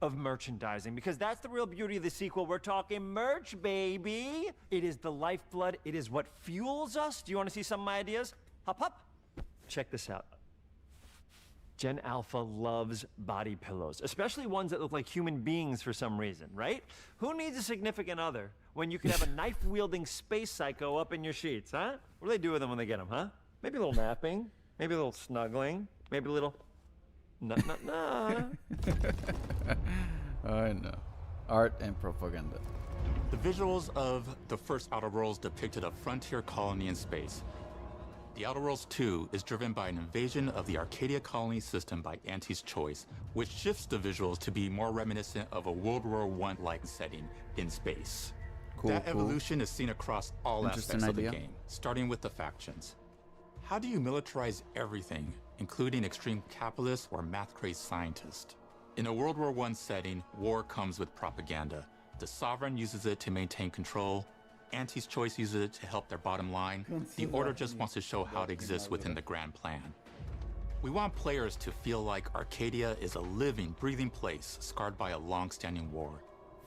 of merchandising, because that's the real beauty of the sequel. We're talking merch, baby. It is the lifeblood. It is what fuels us. Do you want to see some of my ideas? Hop. Check this out. Gen Alpha loves body pillows, especially ones that look like human beings for some reason, right? Who needs a significant other when you can have a knife-wielding space psycho up in your sheets, huh? What do they do with them when they get them, huh? Maybe a little napping, maybe a little snuggling, maybe a little... No. I know. Art and propaganda. The visuals of the first Outer Worlds depicted a frontier colony in space. The Outer Worlds 2 is driven by an invasion of the Arcadia colony system by Auntie's Choice, which shifts the visuals to be more reminiscent of a World War I-like setting in space. That evolution is seen across all aspects of the game, starting with the factions. How do you militarize everything, including extreme capitalists or math-crazed scientists? In a World War I setting, war comes with propaganda. The Sovereign uses it to maintain control. Auntie's Choice uses it to help their bottom line. The Order just wants to show how it exists within the grand plan. We want players to feel like Arcadia is a living, breathing place scarred by a long-standing war.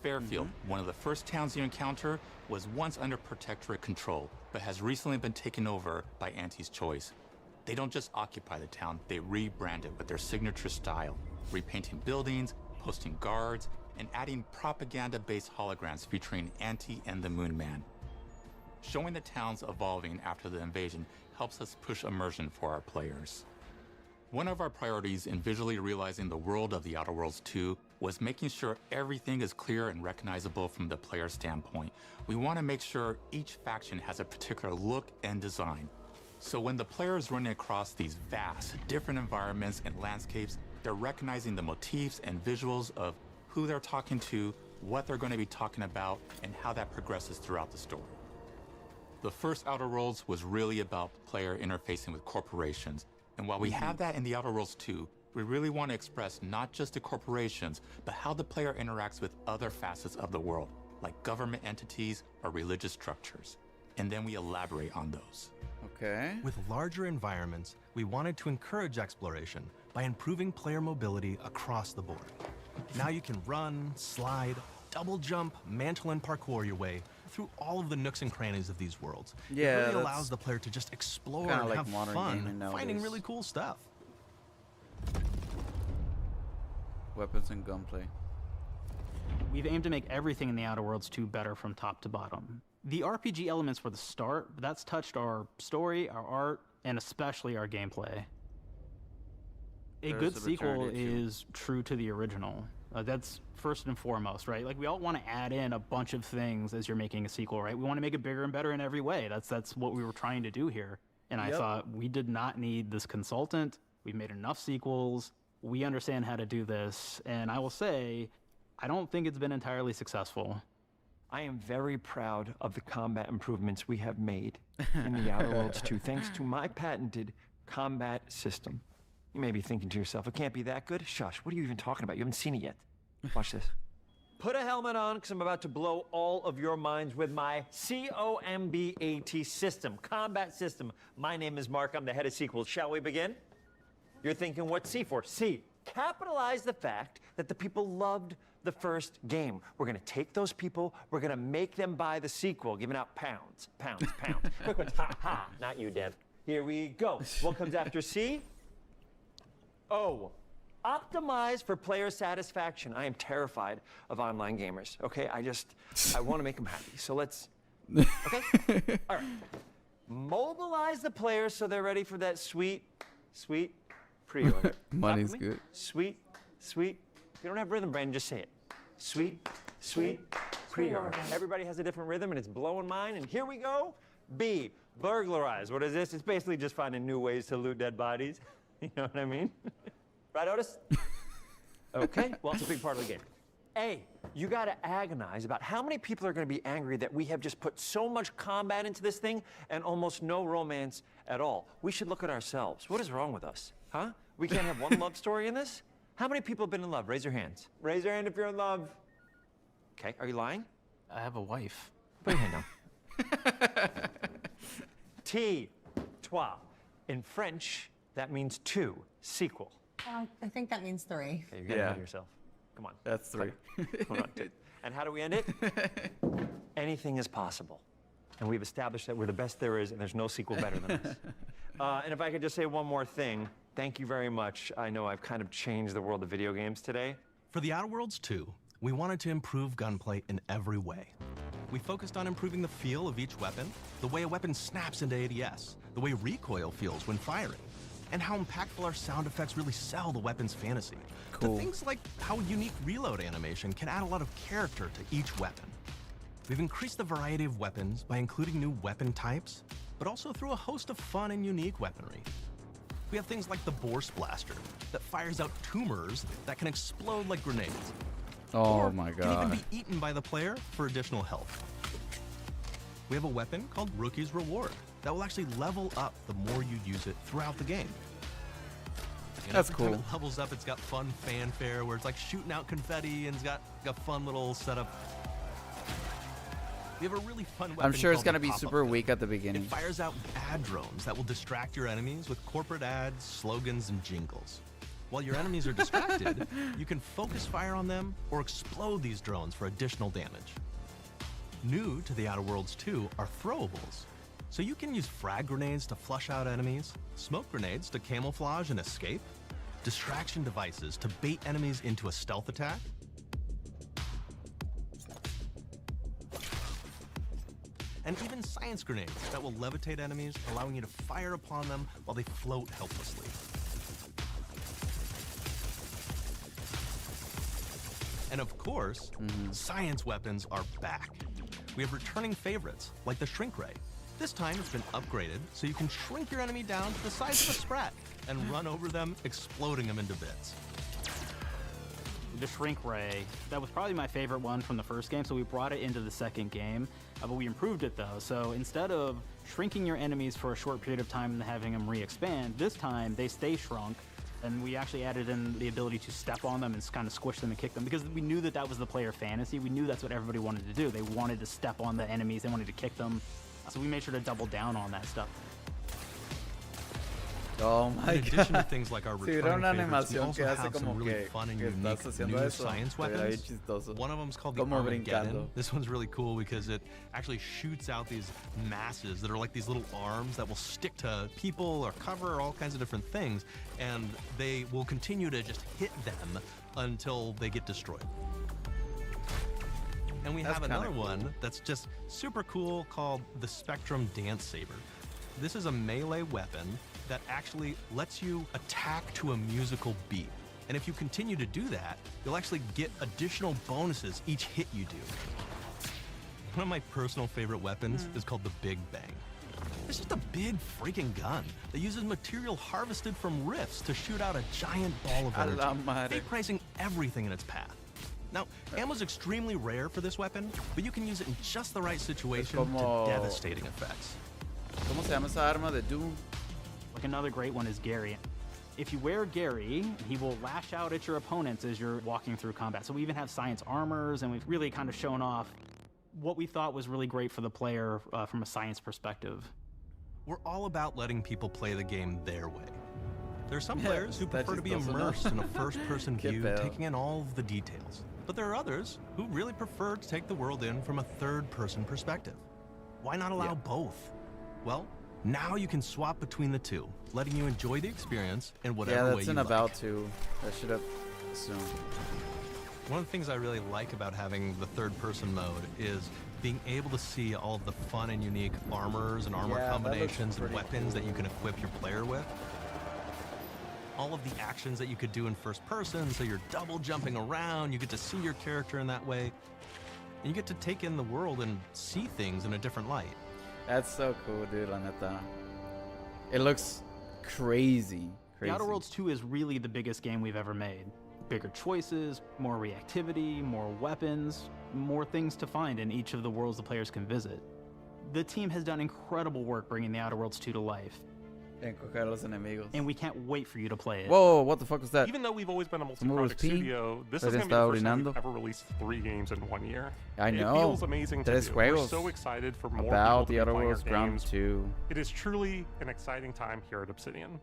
Fairfield, one of the first towns you encounter, was once under Protectorate control, but has recently been taken over by Auntie's Choice. They don't just occupy the town, they rebrand it with their signature style, repainting buildings, posting guards, and adding propaganda-based holograms featuring Auntie and the Moon Man. Showing the towns evolving after the invasion helps us push immersion for our players. One of our priorities in visually realizing the world of the Outer Worlds 2 was making sure everything is clear and recognizable from the player standpoint. We want to make sure each faction has a particular look and design. So when the player is running across these vast, different environments and landscapes, they're recognizing the motifs and visuals of who they're talking to, what they're going to be talking about, and how that progresses throughout the story. The first Outer Worlds was really about the player interfacing with corporations. And while we have that in the Outer Worlds 2, we really want to express not just the corporations, but how the player interacts with other facets of the world, like government entities or religious structures. And then we elaborate on those. Okay. With larger environments, we wanted to encourage exploration by improving player mobility across the board. Now you can run, slide, double jump, mantle, and parkour your way through all of the nooks and crannies of these worlds. Yeah, it really allows the player to just explore and have fun, finding really cool stuff. Weapons and gunplay. We've aimed to make everything in the Outer Worlds 2 better from top to bottom. The RPG elements were the start, but that's touched our story, our art, and especially our gameplay. A good sequel is true to the original. That's first and foremost, right? Like, we all want to add in a bunch of things as you're making a sequel, right? We want to make it bigger and better in every way. That's what we were trying to do here. And I thought we did not need this consultant. We've made enough sequels. We understand how to do this, and I will say, I don't think it's been entirely successful. I am very proud of the combat improvements we have made in the Outer Worlds 2, thanks to my patented combat system. You may be thinking to yourself, it can't be that good? Shush, what are you even talking about? You haven't seen it yet. Watch this. Put a helmet on, because I'm about to blow all of your minds with my COMBAT system, combat system. My name is Mark, I'm the head of sequels. Shall we begin? You're thinking, what's C for? C, capitalize the fact that the people loved the first game. We're gonna take those people, we're gonna make them buy the sequel, giving out pounds. Quick ones, ha, not you, Dev. Here we go. What comes after C? O. Optimize for player satisfaction. I am terrified of online gamers, okay? I want to make them happy. So let's, okay? All right. Mobilize the players so they're ready for that sweet pre-order. Money's good. Sweet. If you don't have rhythm, Brandon, just say it. Sweet pre-order. Everybody has a different rhythm, and it's blowing mine, and here we go. B, burglarize. What is this? It's basically just finding new ways to loot dead bodies. You know what I mean? Right, Otis? Okay, well, it's a big part of the game. A, you gotta agonize about how many people are gonna be angry that we have just put so much combat into this thing and almost no romance at all. We should look at ourselves. What is wrong with us, huh? We can't have one love story in this? How many people have been in love? Raise your hands. Raise your hand if you're in love. Okay, are you lying? I have a wife. Put your hand down. T, trois. In French, that means two, sequel. I think that means 3. Okay, you're getting ahead of yourself. Come on. That's 3. Hold on. And how do we end it? Anything is possible. And we've established that we're the best there is, and there's no sequel better than us. And if I could just say one more thing, thank you very much. I know I've kind of changed the world of video games today. For the Outer Worlds 2, we wanted to improve gunplay in every way. We focused on improving the feel of each weapon, the way a weapon snaps into ADS, the way recoil feels when firing, and how impactful our sound effects really sell the weapon's fantasy. Cool. To things like how a unique reload animation can add a lot of character to each weapon. We've increased the variety of weapons by including new weapon types, but also through a host of fun and unique weaponry. We have things like the Bourse Blaster that fires out tumors that can explode like grenades. Oh my Can even god. be eaten by the player for additional health. We have a weapon called Rookie's Reward that will actually level up the more you use it throughout the game. And That's every time cool. it levels up, it's got fun fanfare where it's like shooting out confetti and it's got fun little setup. We have a really fun weapon I'm sure it's called gonna the be Pop-Up super Gun. weak at the beginning. It fires out ad drones that will distract your enemies with corporate ads, slogans, and jingles. While your enemies are distracted, you can focus fire on them or explode these drones for additional damage. New to the Outer Worlds 2 are throwables. So you can use frag grenades to flush out enemies, smoke grenades to camouflage and escape, distraction devices to bait enemies into a stealth attack, and even science grenades that will levitate enemies, allowing you to fire upon them while they float helplessly. And of course, science weapons are back. We have returning favorites, like the Shrink Ray. This time it's been upgraded, so you can shrink your enemy down to the size of a sprat and run over them, exploding them into bits. The Shrink Ray, that was probably my favorite one from the first game, so we brought it into the second game, but we improved it though. So instead of shrinking your enemies for a short period of time and having them re-expand, this time they stay shrunk, and we actually added in the ability to step on them and kind of squish them and kick them, because we knew that that was the player fantasy. We knew that's what everybody wanted to do. They wanted to step on the enemies, they wanted to kick them, so we made sure to double down on that stuff. Oh my In addition to things like our Si hubiera returning una favorites, we animación also que hace have some como really que fun and estás unique haciendo new eso, science se verá bien weapons. chistoso. One of them is called the Como Armageddon. brincando. This one's really cool because it actually shoots out these masses that are like these little arms that will stick to people or cover or all kinds of different things, and they will continue to just hit them until they get destroyed. And we That's have another kinda cool. one that's just super cool called the Spectrum Dance Saber. This is a melee weapon that actually lets you attack to a musical beat. And if you continue to do that, you'll actually get additional bonuses each hit you do. One of my personal favorite weapons is called the Big Bang. It's just a big freaking gun that uses material harvested from rifts to shoot out a giant ball of energy, vaporizing everything in its path. Now, ammo's extremely rare for this weapon, but you can use it in just the right situation to devastating effects. ¿Cómo se llama esa arma de Doom? Like another great one is Gary. If you wear Gary, he will lash out at your opponents as you're walking through combat. So we even have science armors, and we've really kind of shown off what we thought was really great for the player from a science perspective. We're all about letting people play the game their way. There are some players who prefer to be immersed in a first-person view, taking in all of the details. But there are others who really prefer to take the world in from a third-person perspective. Why not allow both? Well, now you can swap between the two, letting you enjoy the experience in whatever way you like. Yeah, that's an about to. I should have assumed. One of the things I really like about having the third-person mode is being able to see all of the fun and unique armors and armor combinations and weapons that you can equip your player with. All of the actions that you could do in first person, so you're double jumping around, you get to see your character in that way, and you get to take in the world and see things in a different light. That's so cool, dude, la neta. It looks crazy. The Outer Worlds 2 is really the biggest game we've ever made. Bigger choices, more reactivity, more weapons, more things to find in each of the worlds the players can visit. The team has done incredible work bringing the Outer Worlds 2 to life. And we can't wait for you to play it. Whoa, what the fuck was that? Even though we've always been a multi-project studio, this is going to be the first time we've ever released 3 games in 1 year. I know. It feels amazing to do. We're so excited for more about people the to be Outer playing Worlds our Ground games. 2. It is truly an exciting time here at Obsidian.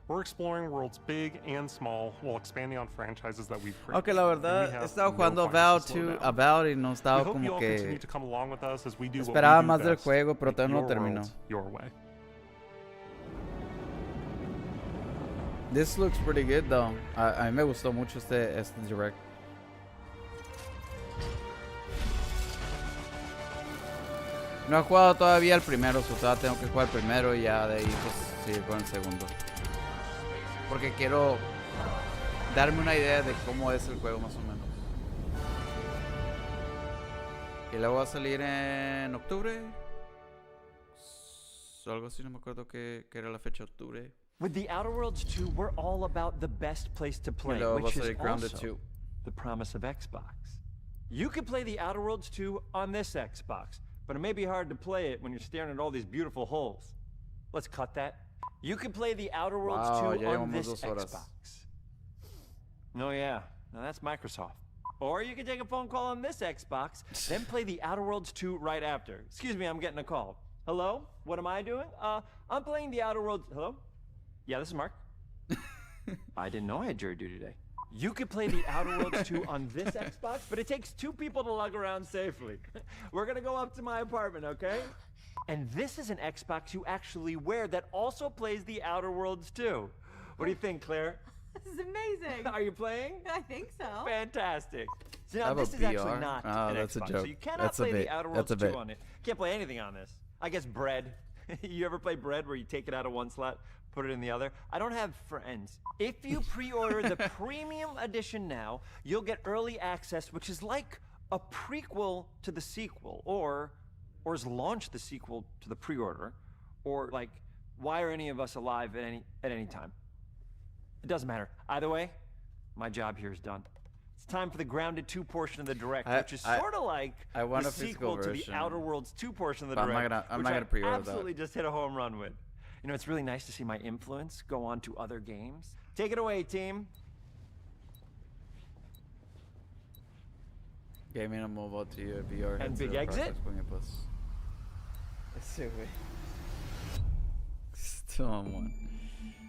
We're exploring worlds big and small while expanding on franchises that we've created. Okay, la verdad, he estado jugando About y no estaba como que esperaba más del juego, pero todavía no lo terminó. Your way. This looks pretty good though. A mí me gustó mucho este direct. No he jugado todavía el primero, o sea, tengo que jugar el primero y ya de ahí pues seguir con el segundo. Porque quiero darme una idea de cómo es el juego más o menos. Y luego va a salir en octubre. Algo así, no me acuerdo que era la fecha, octubre. With the Outer Worlds 2, we're all about the best place to play, which is also the promise of Xbox. You can play the Outer Worlds 2 on this Xbox, but it may be hard to play it when you're staring at all these beautiful holes. Let's cut that. You can play the Outer Worlds 2 on this Xbox. Oh yeah, now that's Microsoft. Or you can take a phone call on this Xbox, then play the Outer Worlds 2 right after. Excuse me, I'm getting a call. Hello? What am I doing? I'm playing the Outer Worlds. Hello? Yeah, this is Mark. I didn't know I had jury duty today. You could play the Outer Worlds 2 on this Xbox, but it takes 2 people to lug around safely. We're gonna go up to my apartment, okay? And this is an Xbox you actually wear that also plays the Outer Worlds 2. What do you think, Claire? This is amazing. Are you playing? I think so. Fantastic. So now this is actually not an that's Xbox, a joke. so you cannot play the Outer Worlds 2 on it. Can't play anything on this. I guess Bread. You ever play Bread where you take it out of one slot, put it in the other? I don't have friends. If you pre-order the premium edition now, you'll get early access, which is like a prequel to the sequel, or has launched the sequel to the pre-order, or like, why are any of us alive at any time? It doesn't matter. Either way, my job here is done. It's time for the Grounded 2 portion of the Direct, which is sort of like the sequel to the Outer Worlds 2 portion of the Direct, I'm not gonna pre-order absolutely just hit a home run with. You know, it's really nice to see my influence go on to other games. Take it away, team. Gaming and mobile to your VR. And big exit. Ese güey.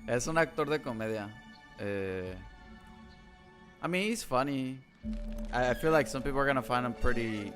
Es un actor de comedia. I mean, he's funny. I feel like some people are gonna find him pretty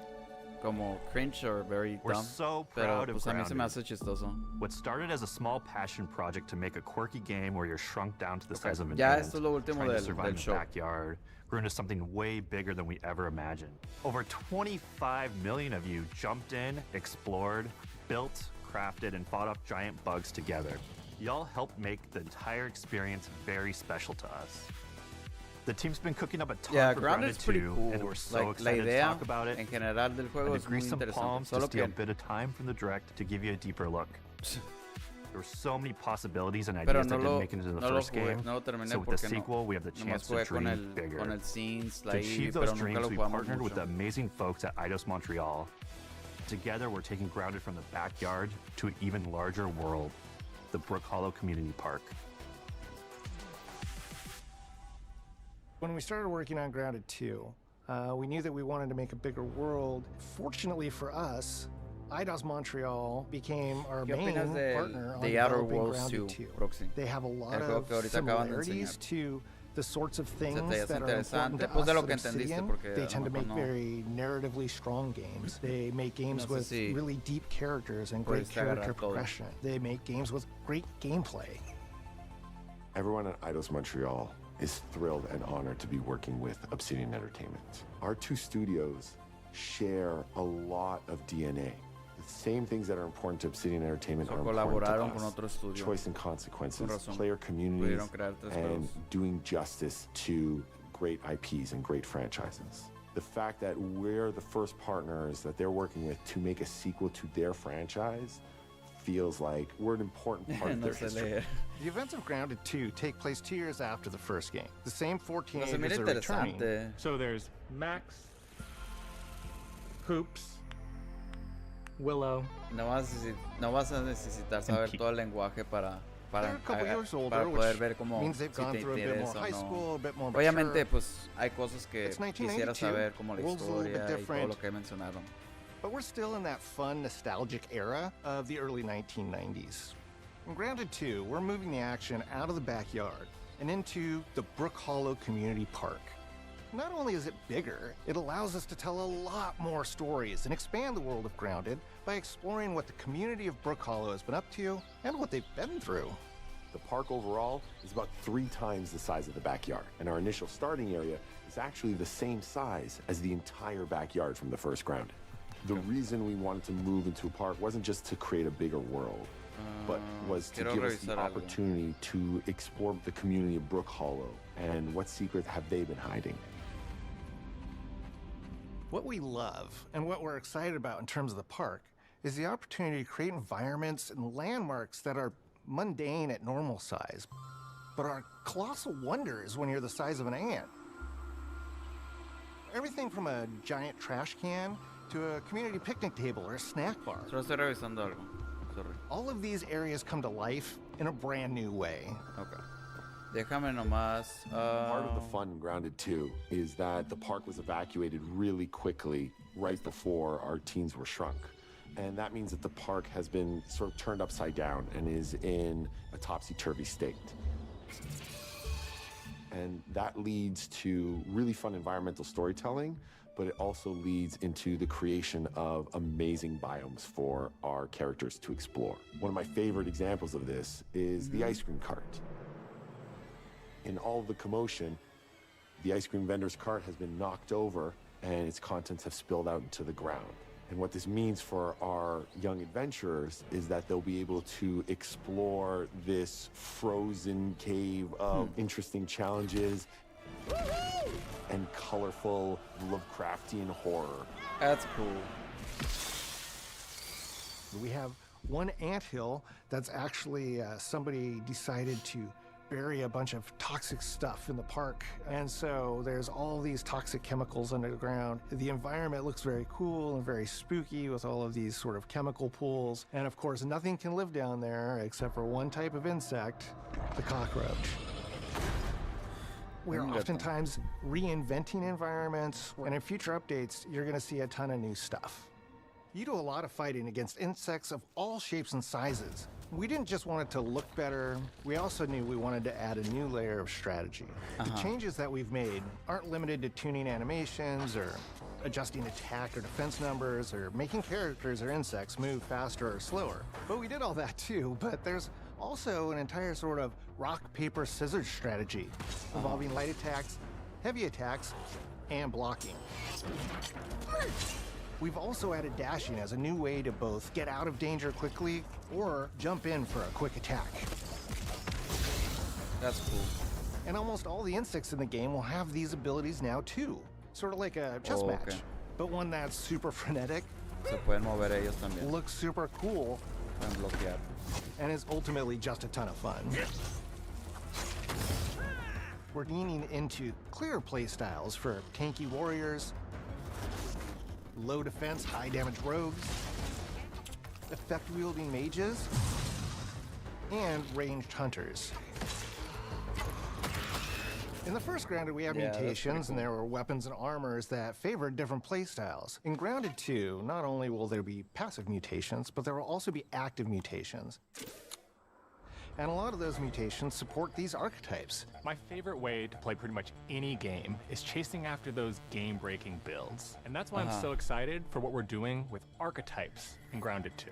como cringe or very We're dumb. so proud of a mí se me Grounded. hace chistoso. What started as a small passion project to make a quirky game where you're shrunk down to the size of an Ya, ant, esto es lo último trying to del survive in the show. backyard, grew into something way bigger than we ever imagined. Over 25 million of you jumped in, explored, built, crafted, and fought off giant bugs together. Y'all helped make the entire experience very special to us. The team's been cooking up a ton for Grounded 2, pretty cool. and we're so Like, la excited to idea talk about it. en general del juego And es to grease muy some interesante. palms to Solo steal a que bit of time from the Direct to give you a deeper look. There were so many possibilities and ideas that didn't make it into the first game. So with the sequel, we have the chance to dream bigger. To achieve those dreams, we partnered with the amazing folks at Eidos Montreal. Together, we're taking Grounded from the backyard to an even larger world, the Brook Hollow Community Park. When we started working on Grounded 2, we knew that we wanted to make a bigger world. Fortunately for us, Eidos Montreal became our main partner on developing Grounded 2. They have a lot of similarities to the sorts of things that are important to us at Obsidian. They tend to make very narratively strong games. They make games with really deep characters and great character progression. They make games with great gameplay. Everyone at Eidos Montreal is thrilled and honored to be working with Obsidian Entertainment. Our two studios share a lot of DNA. The same things that are important to Obsidian Entertainment are important to us. Choice and consequences, player communities, and doing justice to great IPs and great franchises. The fact that we're the first partners that they're working with to make a sequel to their franchise feels like we're an important part of their history. The events of Grounded 2 take place 2 years after the first game. The same 4 teenagers are returning. So there's Max, Hoops, Willow. No vas a necesitar saber todo el lenguaje para poder ver cómo means they've gone through a bit more high school, a bit more mature. Obviamente, pues hay cosas que quisiera saber, como la historia y todo lo que mencionaron. But we're still in that fun, nostalgic era of the early 1990s. In Grounded 2, we're moving the action out of the backyard and into the Brook Hollow Community Park. Not only is it bigger, it allows us to tell a lot more stories and expand the world of Grounded by exploring what the community of Brook Hollow has been up to and what they've been through. The park overall is about 3 times the size of the backyard, and our initial starting area is actually the same size as the entire backyard from the first Grounded. The reason we wanted to move into a park wasn't just to create a bigger world, but was to give us the opportunity to explore the community of Brook Hollow and what secrets have they been hiding. What we love and what we're excited about in terms of the park is the opportunity to create environments and landmarks that are mundane at normal size, but are colossal wonders when you're the size of an ant. Everything from a giant trash can to a community picnic table or a snack bar. Solo estoy revisando algo. Sorry. All of these areas come to life in a brand new way. Okay. Déjame nomás. Part of the fun in Grounded 2 is that the park was evacuated really quickly right before our teens were shrunk. And that means that the park has been sort of turned upside down and is in a topsy-turvy state. And that leads to really fun environmental storytelling, but it also leads into the creation of amazing biomes for our characters to explore. One of my favorite examples of this is the ice cream cart. In all the commotion, the ice cream vendor's cart has been knocked over and its contents have spilled out into the ground. And what this means for our young adventurers is that they'll be able to explore this frozen cave of interesting challenges and colorful Lovecraftian horror. That's cool. We have one anthill that's actually somebody decided to bury a bunch of toxic stuff in the park. And so there's all these toxic chemicals under the ground. The environment looks very cool and very spooky with all of these sort of chemical pools. And of course, nothing can live down there except for one type of insect, the cockroach. We're oftentimes reinventing environments, and in future updates, you're gonna see a ton of new stuff. You do a lot of fighting against insects of all shapes and sizes. We didn't just want it to look better, we also knew we wanted to add a new layer of strategy. The changes that we've made aren't limited to tuning animations or adjusting attack or defense numbers or making characters or insects move faster or slower. But we did all that too, but there's also an entire sort of rock, paper, scissors strategy involving light attacks, heavy attacks, and blocking. We've also added dashing as a new way to both get out of danger quickly or jump in for a quick attack. That's cool. And almost all the insects in the game will have these abilities now too. Sort of like a chess match, but one that's super frenetic, Se pueden mover ellos también. looks super cool, Pueden bloquear. And is ultimately just a ton of fun. We're leaning into clear playstyles for tanky warriors, low defense, high damage rogues, effect-wielding mages, and ranged hunters. In the first Grounded, we have mutations, and there were weapons and armors that favored different playstyles. In Grounded 2, not only will there be passive mutations, but there will also be active mutations. And a lot of those mutations support these archetypes. My favorite way to play pretty much any game is chasing after those game-breaking builds. And that's why I'm so excited for what we're doing with archetypes in Grounded 2.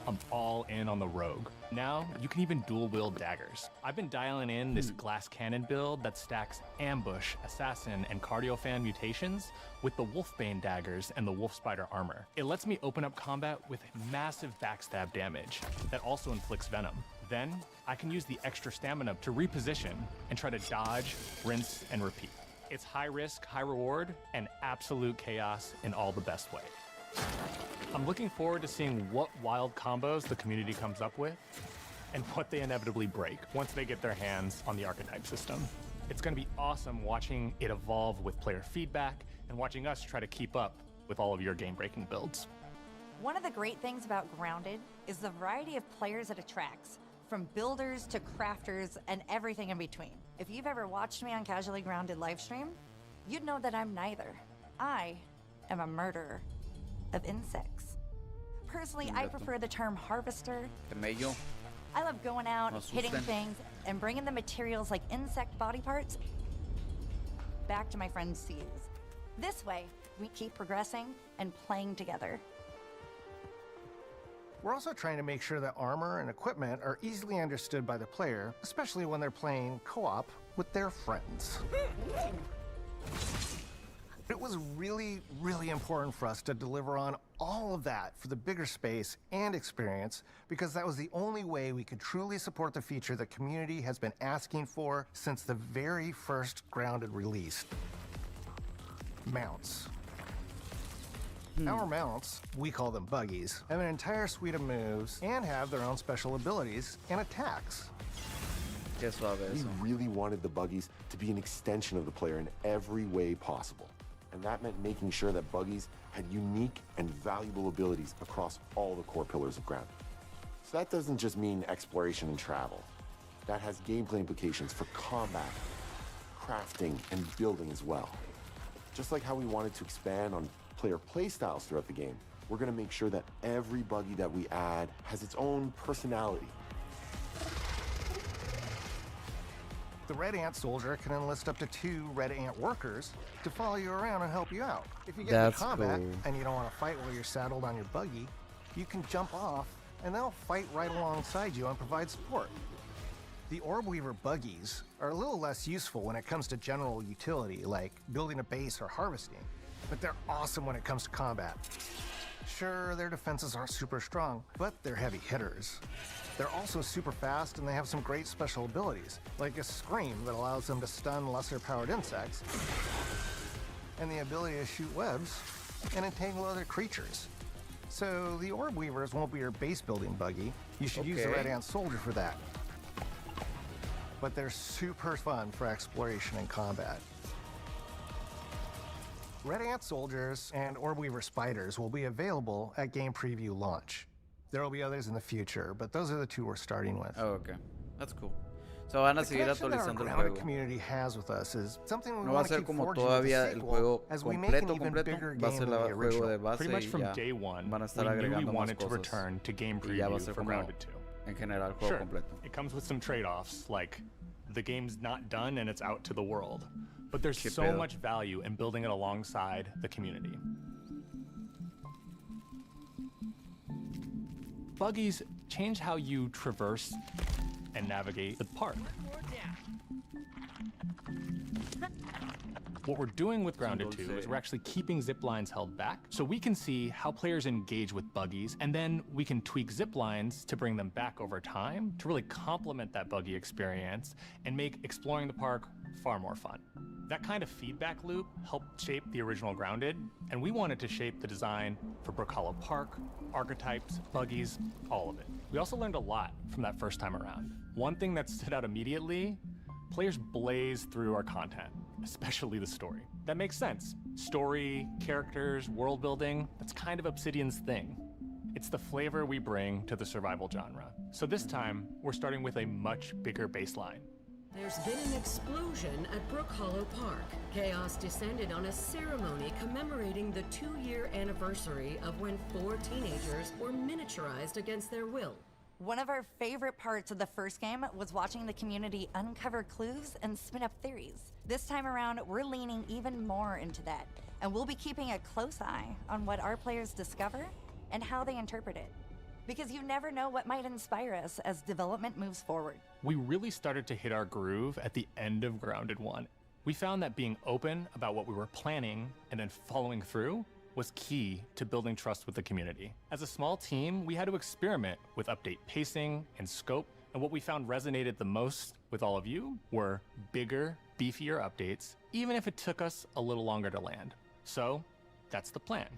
I'm all in on the rogue. Now, you can even dual-wield daggers. I've been dialing in this glass cannon build that stacks ambush, assassin, and cardio fan mutations with the wolfbane daggers and the wolf spider armor. It lets me open up combat with massive backstab damage that also inflicts venom. Then, I can use the extra stamina to reposition and try to dodge, rinse, and repeat. It's high risk, high reward, and absolute chaos in all the best way. I'm looking forward to seeing what wild combos the community comes up with and what they inevitably break once they get their hands on the archetype system. It's going to be awesome watching it evolve with player feedback and watching us try to keep up with all of your game-breaking builds. One of the great things about Grounded is the variety of players it attracts, from builders to crafters and everything in between. If you've ever watched me on Casually Grounded livestream, you'd know that I'm neither. I am a murderer of insects. Personally, I prefer the term harvester. I love going out, hitting things, and bringing the materials like insect body parts back to my friends to use. This way, we keep progressing and playing together. We're also trying to make sure that armor and equipment are easily understood by the player, especially when they're playing co-op with their friends. It was really, really important for us to deliver on all of that for the bigger space and experience, because that was the only way we could truly support the feature the community has been asking for since the very first Grounded release. Mounts. Our mounts, we call them buggies, have an entire suite of moves and have their own special abilities and attacks. We really wanted the buggies to be an extension of the player in every way possible. And that meant making sure that buggies had unique and valuable abilities across all the core pillars of Grounded. So that doesn't just mean exploration and travel. That has gameplay implications for combat, crafting, and building as well. Just like how we wanted to expand on player playstyles throughout the game, we're going to make sure that every buggy that we add has its own personality. The Red Ant Soldier can enlist up to 2 Red Ant workers to follow you around and help you out. If you get into combat and you don't want to fight while you're saddled on your buggy, you can jump off and they'll fight right alongside you and provide support. The Orb Weaver buggies are a little less useful when it comes to general utility, like building a base or harvesting, but they're awesome when it comes to combat. Sure, their defenses aren't super strong, but they're heavy hitters. They're also super fast, and they have some great special abilities, like a scream that allows them to stun lesser-powered insects, and the ability to shoot webs and entangle other creatures. So the Orb Weavers won't be your base-building buggy. You should use the Red Ant Soldier for that. But they're super fun for exploration and combat. Red Ant Soldiers and Orb Weaver Spiders will be available at Game Preview launch. There will be others in the future, but those are the 2 we're starting with. Oh, okay. That's cool. So van a seguir actualizando el juego. Community has with us is something we no va a want to ser keep como forging todavía el juego as we make an completo, even bigger va a game ser than the el juego de original. base Pretty much y from ya day one, van a estar we knew we agregando más wanted to cosas. return to game Y ya va a preview ser for como Grounded 2. en general el juego Sure, completo. it comes with some trade-offs, like the game's not done and it's out to the world. But there's so much value in building it alongside the community. Buggies change how you traverse and navigate the park. What we're doing with Grounded 2 is we're actually keeping zip lines held back so we can see how players engage with buggies, and then we can tweak zip lines to bring them back over time to really complement that buggy experience and make exploring the park far more fun. That kind of feedback loop helped shape the original Grounded, and we wanted to shape the design for Brook Hollow Park, archetypes, buggies, all of it. We also learned a lot from that first time around. One thing that stood out immediately, players blaze through our content, especially the story. That makes sense. Story, characters, world building, that's kind of Obsidian's thing. It's the flavor we bring to the survival genre. So this time, we're starting with a much bigger baseline. There's been an explosion at Brook Hollow Park. Chaos descended on a ceremony commemorating the 2-year anniversary of when 4 teenagers were miniaturized against their will. One of our favorite parts of the first game was watching the community uncover clues and spin up theories. This time around, we're leaning even more into that, and we'll be keeping a close eye on what our players discover and how they interpret it. Because you never know what might inspire us as development moves forward. We really started to hit our groove at the end of Grounded 1. We found that being open about what we were planning and then following through was key to building trust with the community. As a small team, we had to experiment with update pacing and scope, and what we found resonated the most with all of you were bigger, beefier updates, even if it took us a little longer to land. So that's the plan.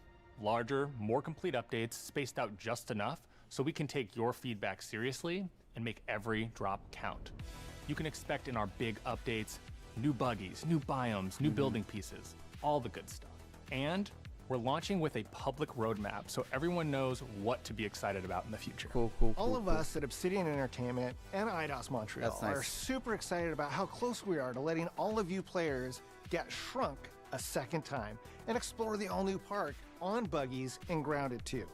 Larger, more complete updates spaced out just enough so we can take your feedback seriously and make every drop count. You can expect in our big updates, new buggies, new biomes, new building pieces, all the good stuff. And we're launching with a public roadmap so everyone knows what to be excited about in the future. All of us at Obsidian Entertainment and IDOS Montreal are super excited about how close we are to letting all of you players get shrunk a second time and explore the all-new park on buggies in Grounded 2.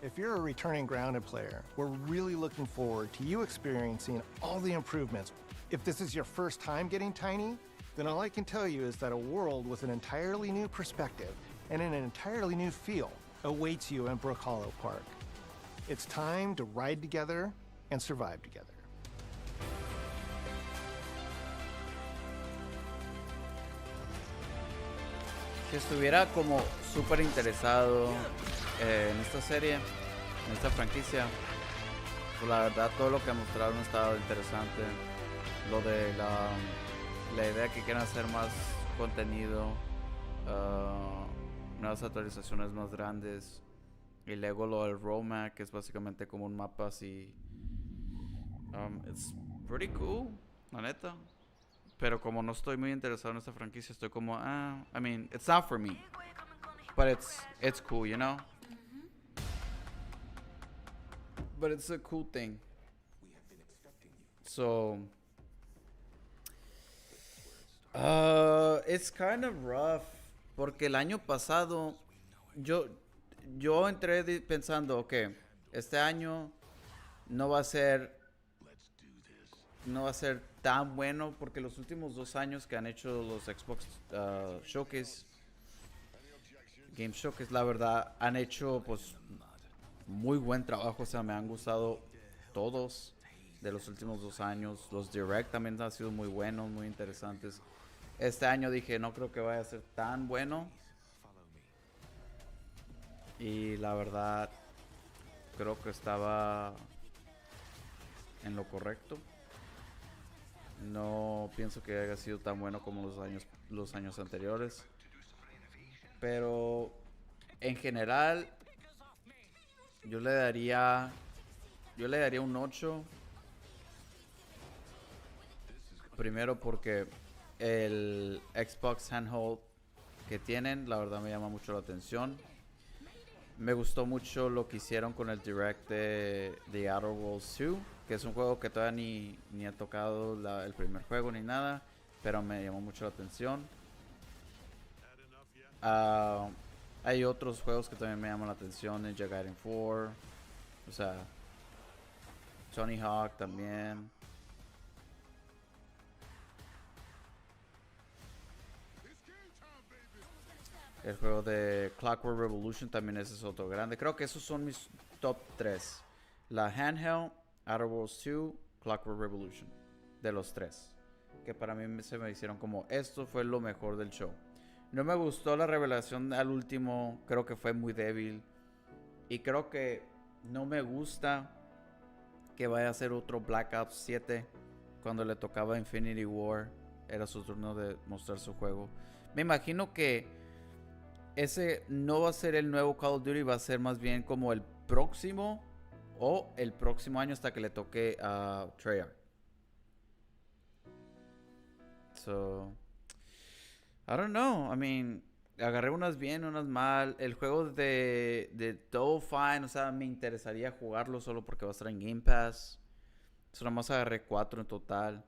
If you're a returning Grounded player, we're really looking forward to you experiencing all the improvements. If this is your first time getting tiny, then all I can tell you is that a world with an entirely new perspective and an entirely new feel awaits you in Brook Hollow Park. It's time to ride together and survive together. Si estuviera como súper interesado en esta serie, en esta franquicia, pues la verdad todo lo que mostraron estaba interesante. Lo de la idea que quieren hacer más contenido, nuevas actualizaciones más grandes, y luego lo del roadmap, que es básicamente como un mapa así. It's pretty cool, la neta. Pero como no estoy muy interesado en esta franquicia, estoy como, I mean, it's not for me. But it's cool, you know? But it's a cool thing. So, it's kind of rough. Porque el año pasado, yo entré pensando, ok, este año no va a ser tan bueno porque los últimos 2 años que han hecho los Xbox Showcase, Game Showcase, la verdad, han hecho pues muy buen trabajo. O sea, me han gustado todos de los últimos 2 años. Los Direct también han sido muy buenos, muy interesantes. Este año dije, no creo que vaya a ser tan bueno. Y la verdad, creo que estaba en lo correcto. No pienso que haya sido tan bueno como los años anteriores. Pero en general, yo le daría un 8. Primero porque el Xbox handheld que tienen, la verdad me llama mucho la atención. Me gustó mucho lo que hicieron con el Direct de The Outer Worlds 2, que es un juego que todavía ni he tocado el primer juego ni nada, pero me llamó mucho la atención. Hay otros juegos que también me llaman la atención, Ninja Gaiden 4, o sea, Tony Hawk también. El juego de Clockwork Revolution también ese es otro grande. Creo que esos son mis top 3. La handheld, Outer Worlds 2, Clockwork Revolution. De los 3. que para mí se me hicieron como, esto fue lo mejor del show. No me gustó la revelación al último, creo que fue muy débil. Y creo que no me gusta que vaya a ser otro Black Ops 7 cuando le tocaba Infinity War. Era su turno de mostrar su juego. Me imagino que ese no va a ser el nuevo Call of Duty, va a ser más bien como el próximo o el próximo año hasta que le toque a Treyarch. So, I don't know. I mean, agarré unas bien, unas mal. El juego de Double Fine, o sea, me interesaría jugarlo solo porque va a estar en Game Pass. So, nomás agarré 4 en total.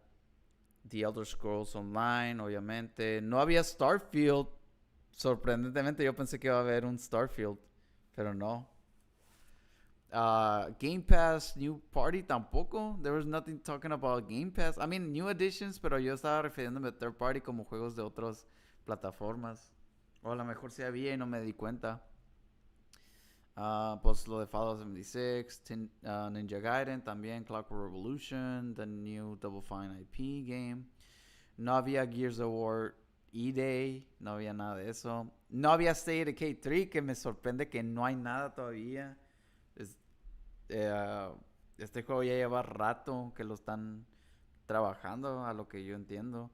The Elder Scrolls Online, obviamente. No había Starfield. Sorprendentemente yo pensé que iba a haber un Starfield, pero no. Game Pass New Party tampoco. There was nothing talking about Game Pass. I mean, new additions, pero yo estaba refiriéndome a third party como juegos de otras plataformas. O a lo mejor sí había y no me di cuenta. Pues lo de Fallout 76, Ninja Gaiden también, Clockwork Revolution, the new Double Fine IP game. No había Gears of War E-Day, no había nada de eso. No había State of Decay 3, que me sorprende que no hay nada todavía. Este juego ya lleva rato que lo están trabajando, a lo que yo entiendo.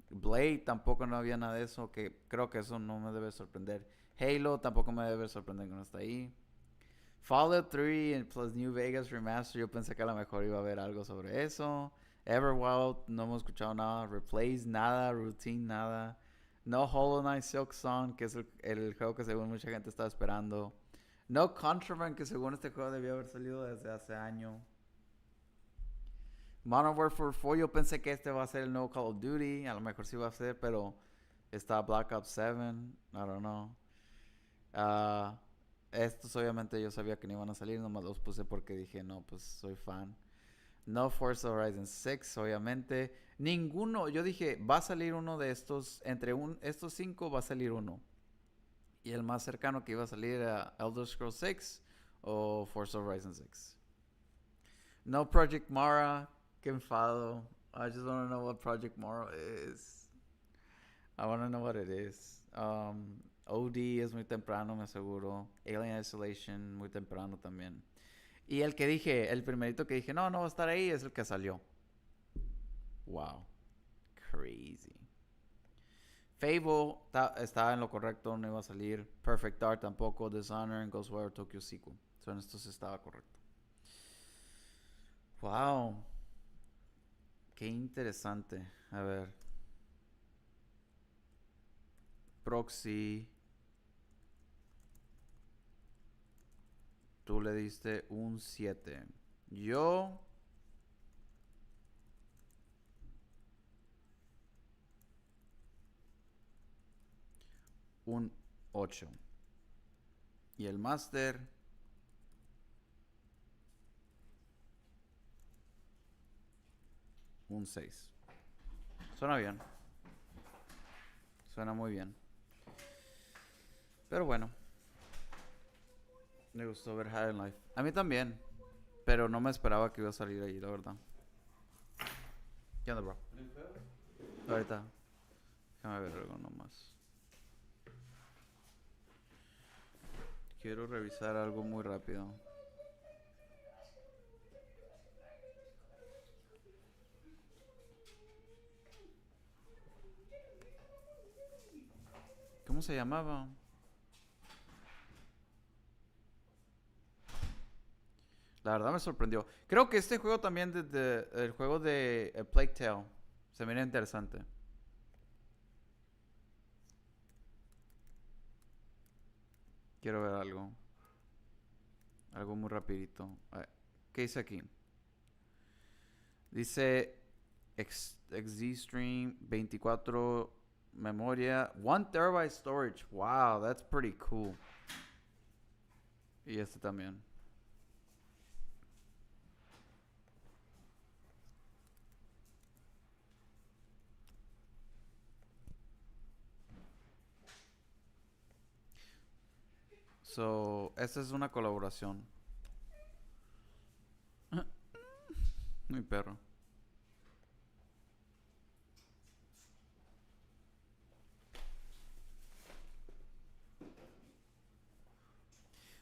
Blade tampoco no había nada de eso, que creo que eso no me debe sorprender. Halo tampoco me debe sorprender que no está ahí. Fallout 3 plus New Vegas Remaster, yo pensé que a lo mejor iba a haber algo sobre eso. Everwild, no hemos escuchado nada. Replays, nada. Routine, nada. No Hollow Knight Silk Song, que es el juego que según mucha gente estaba esperando. No Contraband, que según este juego debía haber salido desde hace año. Modern Warfare 4, yo pensé que este va a ser el nuevo Call of Duty. A lo mejor sí va a ser, pero está Black Ops 7. I don't know. Estos obviamente yo sabía que no iban a salir, nomás los puse porque dije, no, pues soy fan. No Forza Horizon 6, obviamente. Ninguno, yo dije, va a salir uno de estos, estos 5 va a salir uno. Y el más cercano que iba a salir era Elder Scrolls 6 o Forza Horizon 6. No Project Mara, qué enfado. I just want to know what Project Mara is. I want to know what it is. OD es muy temprano, me aseguro. Alien Isolation, muy temprano también. Y el que dije, el primerito que dije, no va a estar ahí, es el que salió. Wow. Crazy. Fable estaba en lo correcto, no iba a salir. Perfect Dark tampoco. Dishonored, Ghostwire Tokyo Sequel. En esto sí estaba correcto. Wow. Qué interesante. A ver. Proxy. Tú le diste un 7. Yo... un 8. Y el Master... un 6. Suena bien. Suena muy bien. Pero bueno. Me gustó ver High on Life. A mí también. Pero no me esperaba que iba a salir ahí, la verdad. ¿Qué onda, bro? Ahorita. Déjame ver algo nomás. Quiero revisar algo muy rápido. ¿Cómo se llamaba? La verdad me sorprendió. Creo que este juego también, el juego de Plague Tale, se mira interesante. Quiero ver algo. Algo muy rapidito. ¿Qué dice aquí? Dice XZ-Stream 24 memoria, 1 terabyte storage. Wow, that's pretty cool. Y este también. So, esta es una colaboración. Mi perro.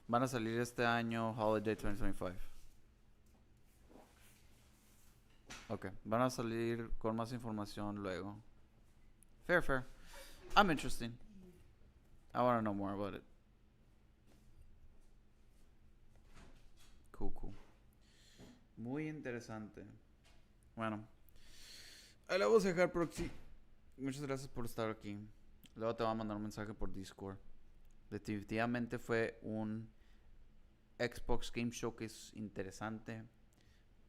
Van a salir este año, Holiday 2025. Ok, van a salir con más información luego. Fair. I'm interested. I want to know more about it. Cool. Muy interesante. Bueno, ahí la vamos a dejar, Proxy. Muchas gracias por estar aquí. Luego te voy a mandar un mensaje por Discord. Definitivamente fue un Xbox Game Showcase interesante.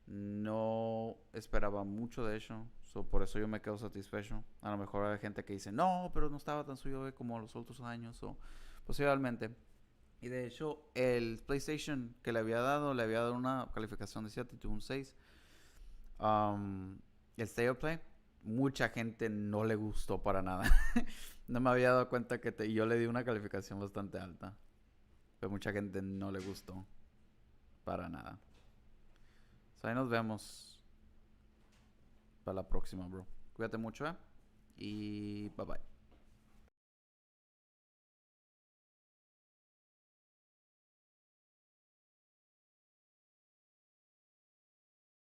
No esperaba mucho de eso. Por eso yo me quedo satisfecho. A lo mejor hay gente que dice, no, pero no estaba tan suyo como los otros años. O posiblemente. Y de hecho, el PlayStation que le había dado una calificación de 7, tuvo un 6. El State of Play, mucha gente no le gustó para nada. No me había dado cuenta que yo le di una calificación bastante alta. Pero mucha gente no le gustó para nada. Ahí nos vemos para la próxima, bro. Cuídate mucho, y bye bye.